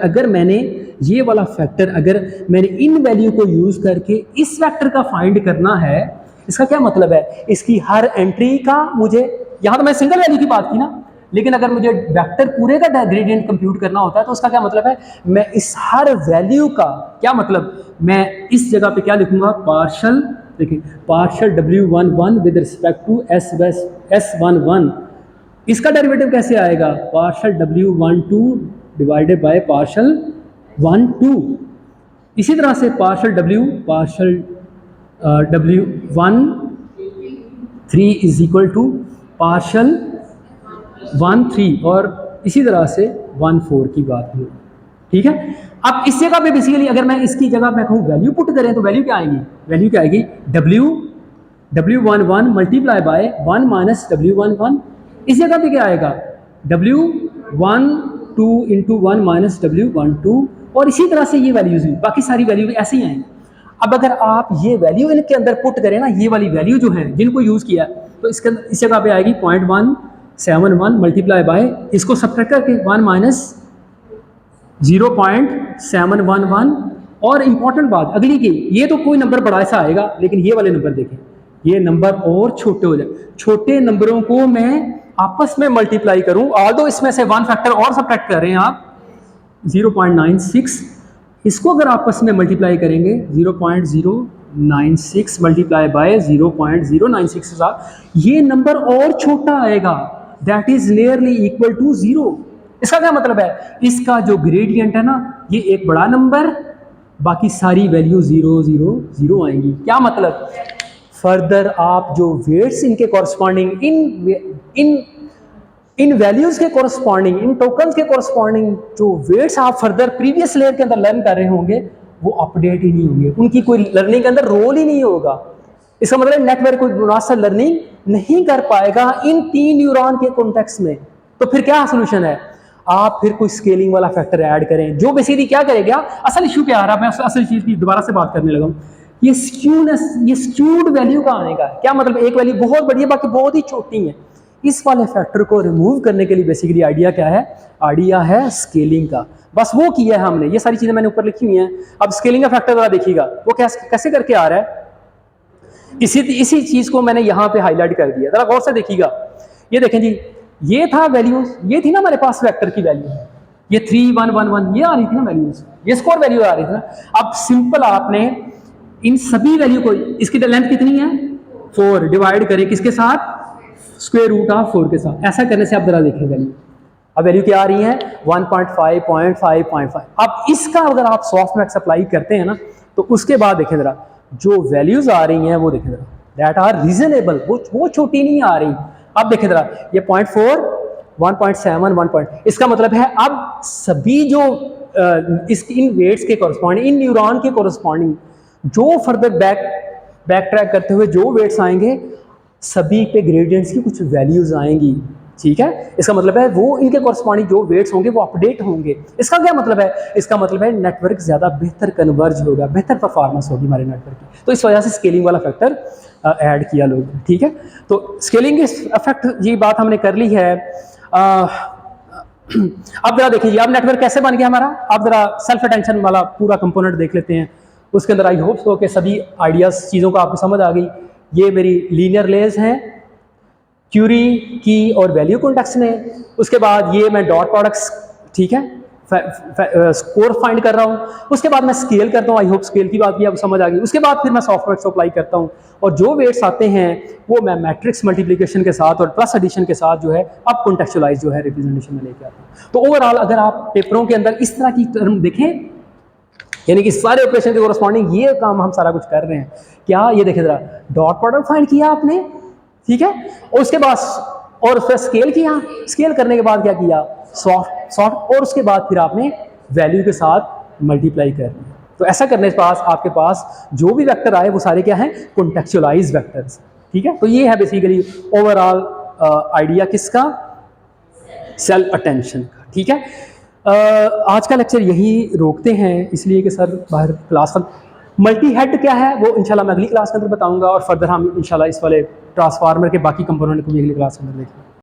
अगर मैंने इन वैल्यू को यूज करके इस फैक्टर का फाइंड करना है, इसका क्या मतलब है, इसकी हर एंट्री का मुझे, यहां तो मैं सिंगल वैल्यू की बात की ना, लेकिन अगर मुझे वेक्टर पूरे का ग्रेडियंट कंप्यूट करना होता है तो उसका क्या मतलब है, मैं इस हर वैल्यू का क्या मतलब, मैं इस जगह पे क्या लिखूंगा, पार्शियल, देखिए partial W11 with respect to S11, इसका डेरिवेटिव कैसे आएगा, partial W12 divided by partial 12। इसी तरह से partial W13 is equal to partial 13, और इसी तरह से 14 की बात हो, ठीक है। अब इस जगह पे बेसिकली अगर मैं इसकी जगह पे कहूँ वैल्यू पुट करें तो वैल्यू क्या आएगी, W11 multiply by 1 minus W11, इस जगह पे क्या आएगा, W12 इंटू 1 माइनस W12, और इसी तरह से ये वैल्यूज भी, बाकी सारी वैल्यू ऐसे ही आएंगी। अब अगर आप ये वैल्यू इनके अंदर पुट करें ना, ये वाली वैल्यू जो है जिनको यूज किया तो इसके अंदर इस जगह पे आएगी 0.171 मल्टीप्लाई बाय, इसको सब्ट्रैक्ट करके 1 माइनस 0.711, और इंपॉर्टेंट बात अगली की, ये तो कोई नंबर बड़ा ऐसा आएगा, लेकिन ये वाले नंबर देखें, ये नंबर और छोटे हो जाए, छोटे नंबरों को मैं आपस में मल्टीप्लाई करूं, ऑल्दो इसमें से वन फैक्टर और सब्ट्रैक्ट कर रहे हैं आप 0.96, इसको अगर आपस में मल्टीप्लाई करेंगे 0.096 मल्टीप्लाई बाय 0.096, ये नंबर और छोटा आएगा, that is nearly equal to 0। इसका क्या मतलब है, इसका जो ग्रेडियंट है ना, ये एक बड़ा नंबर, बाकी सारी वैल्यू 0 0 0 आएंगी। क्या मतलब, फर्दर आप जो वेट्स इनके कॉरस्पॉन्डिंग इन वैल्यूज के कॉरस्पॉन्डिंग, इन टोकन्स के कॉरस्पॉन्डिंग जो वेट्स आप फर्दर प्रीवियस लेयर के अंदर लर्न कर रहे होंगे वो अपडेट ही नहीं होंगे, उनकी कोई लर्निंग के अंदर रोल ही नहीं होगा। इसका मतलब नेटवर्क कोई मुनासिब लर्निंग नहीं कर पाएगा इन 3 न्यूरॉन के कॉन्टेक्स्ट में। तो फिर क्या सोल्यूशन है, आप फिर कोई स्केलिंग वाला फैक्टर ऐड करें, जो बेसिकली क्या करेगा, असल इशू क्या आ रहा है, मैं असल चीज की दोबारा से बात करने लगा हूं, ये स्क्यूड वैल्यू का आने का क्या मतलब, एक वैल्यू बहुत बड़ी है बाकी बहुत ही छोटी है, इस वाले फैक्टर को रिमूव करने के लिए बेसिकली आइडिया क्या है, आइडिया है स्केलिंग का, बस वो किया है हमने, ये सारी चीजें मैंने ऊपर लिखी हुई हैं। अब स्केलिंग का फैक्टर जरा देखिएगा वो कैसे करके आ रहा है, इसी चीज को मैंने यहाँ पे हाईलाइट कर दिया, जरा गौर से देखिएगा। ये देखें जी, ये था वैल्यूज, ये थी ना हमारे पास वेक्टर की वैल्यू, ये 3 1 1 1 ये आ रही थी ना वैल्यूज, ये स्क्वायर वैल्यू आ रही थी ना। अब सिंपल आपने इन सभी वैल्यू को, इसकी लेंथ कितनी है 4, डिवाइड करें किसके साथ, स्क्वायर रूट ऑफ 4 के साथ। ऐसा करने से आप जरा देखें वैल्यू, अब वैल्यू क्या आ रही है 1.5.5.5। अब इसका अगर आप सॉफ्ट मैक्स अप्लाई करते हैं ना तो उसके बाद देखें जरा जो वैल्यूज आ रही हैं वो देखें जरा, दैट आर रीजनेबल, वो छोटी नहीं आ रही। अब देखें जरा ये 0.4 1.7 1. इसका मतलब है अब सभी जो इन वेट्स के कॉरस्पॉन्डिंग, इन न्यूरॉन के कॉरस्पॉन्डिंग जो फर्दर बैक ट्रैक करते हुए जो वेट्स आएंगे, सभी पे ग्रेडियंट्स की कुछ वैल्यूज आएंगी, ठीक है। इसका मतलब है वो इनके कॉरस्पॉन्डिंग जो वेट्स होंगे वो अपडेट होंगे। इसका क्या मतलब है? इसका मतलब है नेटवर्क ज़्यादा बेहतर कन्वर्ज होगा, बेहतर परफॉर्मेंस होगी हमारे नेटवर्क की। तो इस वजह से स्केलिंग वाला फैक्टर ऐड किया लोग, ठीक है। तो स्केलिंग इफेक्ट ये बात हमने कर ली है। अब जरा देखिए अब नेटवर्क कैसे बन गया हमारा। अब जरा सेल्फ अटेंशन वाला पूरा कंपोनेंट देख लेते हैं। उसके अंदर आई होप हो कि सभी आइडियाज़ चीज़ों को आपको समझ आ गई। ये मेरी लीनियर लेयर्स हैं, क्यूरी की और वैल्यू कॉन्टेक्स्ट में। उसके बाद ये मैं डॉट प्रोडक्ट्स, ठीक है, स्कोर फाइंड कर रहा हूँ। उसके बाद मैं स्केल करता हूँ, आई होप स्केल की बात भी आपको समझ आ गई। उसके बाद फिर मैं सॉफ्टवेयर को अप्लाई करता हूँ और जो वेट्स आते हैं वो मैं मैट्रिक्स मल्टीप्लिकेशन के साथ और प्लस एडिशन के साथ जो है अब कॉन्टेक्चुअलाइज जो है रिप्रेजेंटेशन में लेके आता हूँ। तो ओवरऑल अगर आप पेपरों के अंदर इस तरह की टर्म देखें, यानी कि सारे ऑपरेशन के कोरस्पॉन्डिंग ये काम हम सारा कुछ कर रहे हैं। क्या ये देखें जरा, डॉट प्रोडक्ट फाइंड किया आपने, ठीक है, और उसके बाद और फिर स्केल किया, स्केल करने के बाद क्या किया, सॉर्ट, और उसके बाद फिर आपने वैल्यू के साथ मल्टीप्लाई कर दिया। तो ऐसा करने के पास आपके पास जो भी वेक्टर आए वो सारे क्या हैं, कॉन्टेक्चुअलाइज वेक्टर्स, ठीक है। तो ये है बेसिकली ओवरऑल आइडिया किसका, सेल्फ अटेंशन का, ठीक है। आज का लेक्चर यही रोकते हैं, इसलिए कि सर बाहर क्लास मल्टी हेड क्या है वो इंशाल्लाह मैं अगली क्लास के अंदर बताऊंगा और फर्दर हम इंशाल्लाह इस वाले ट्रांसफार्मर के बाकी कंपोनेंट को भी अगली क्लास के अंदर देखेंगे।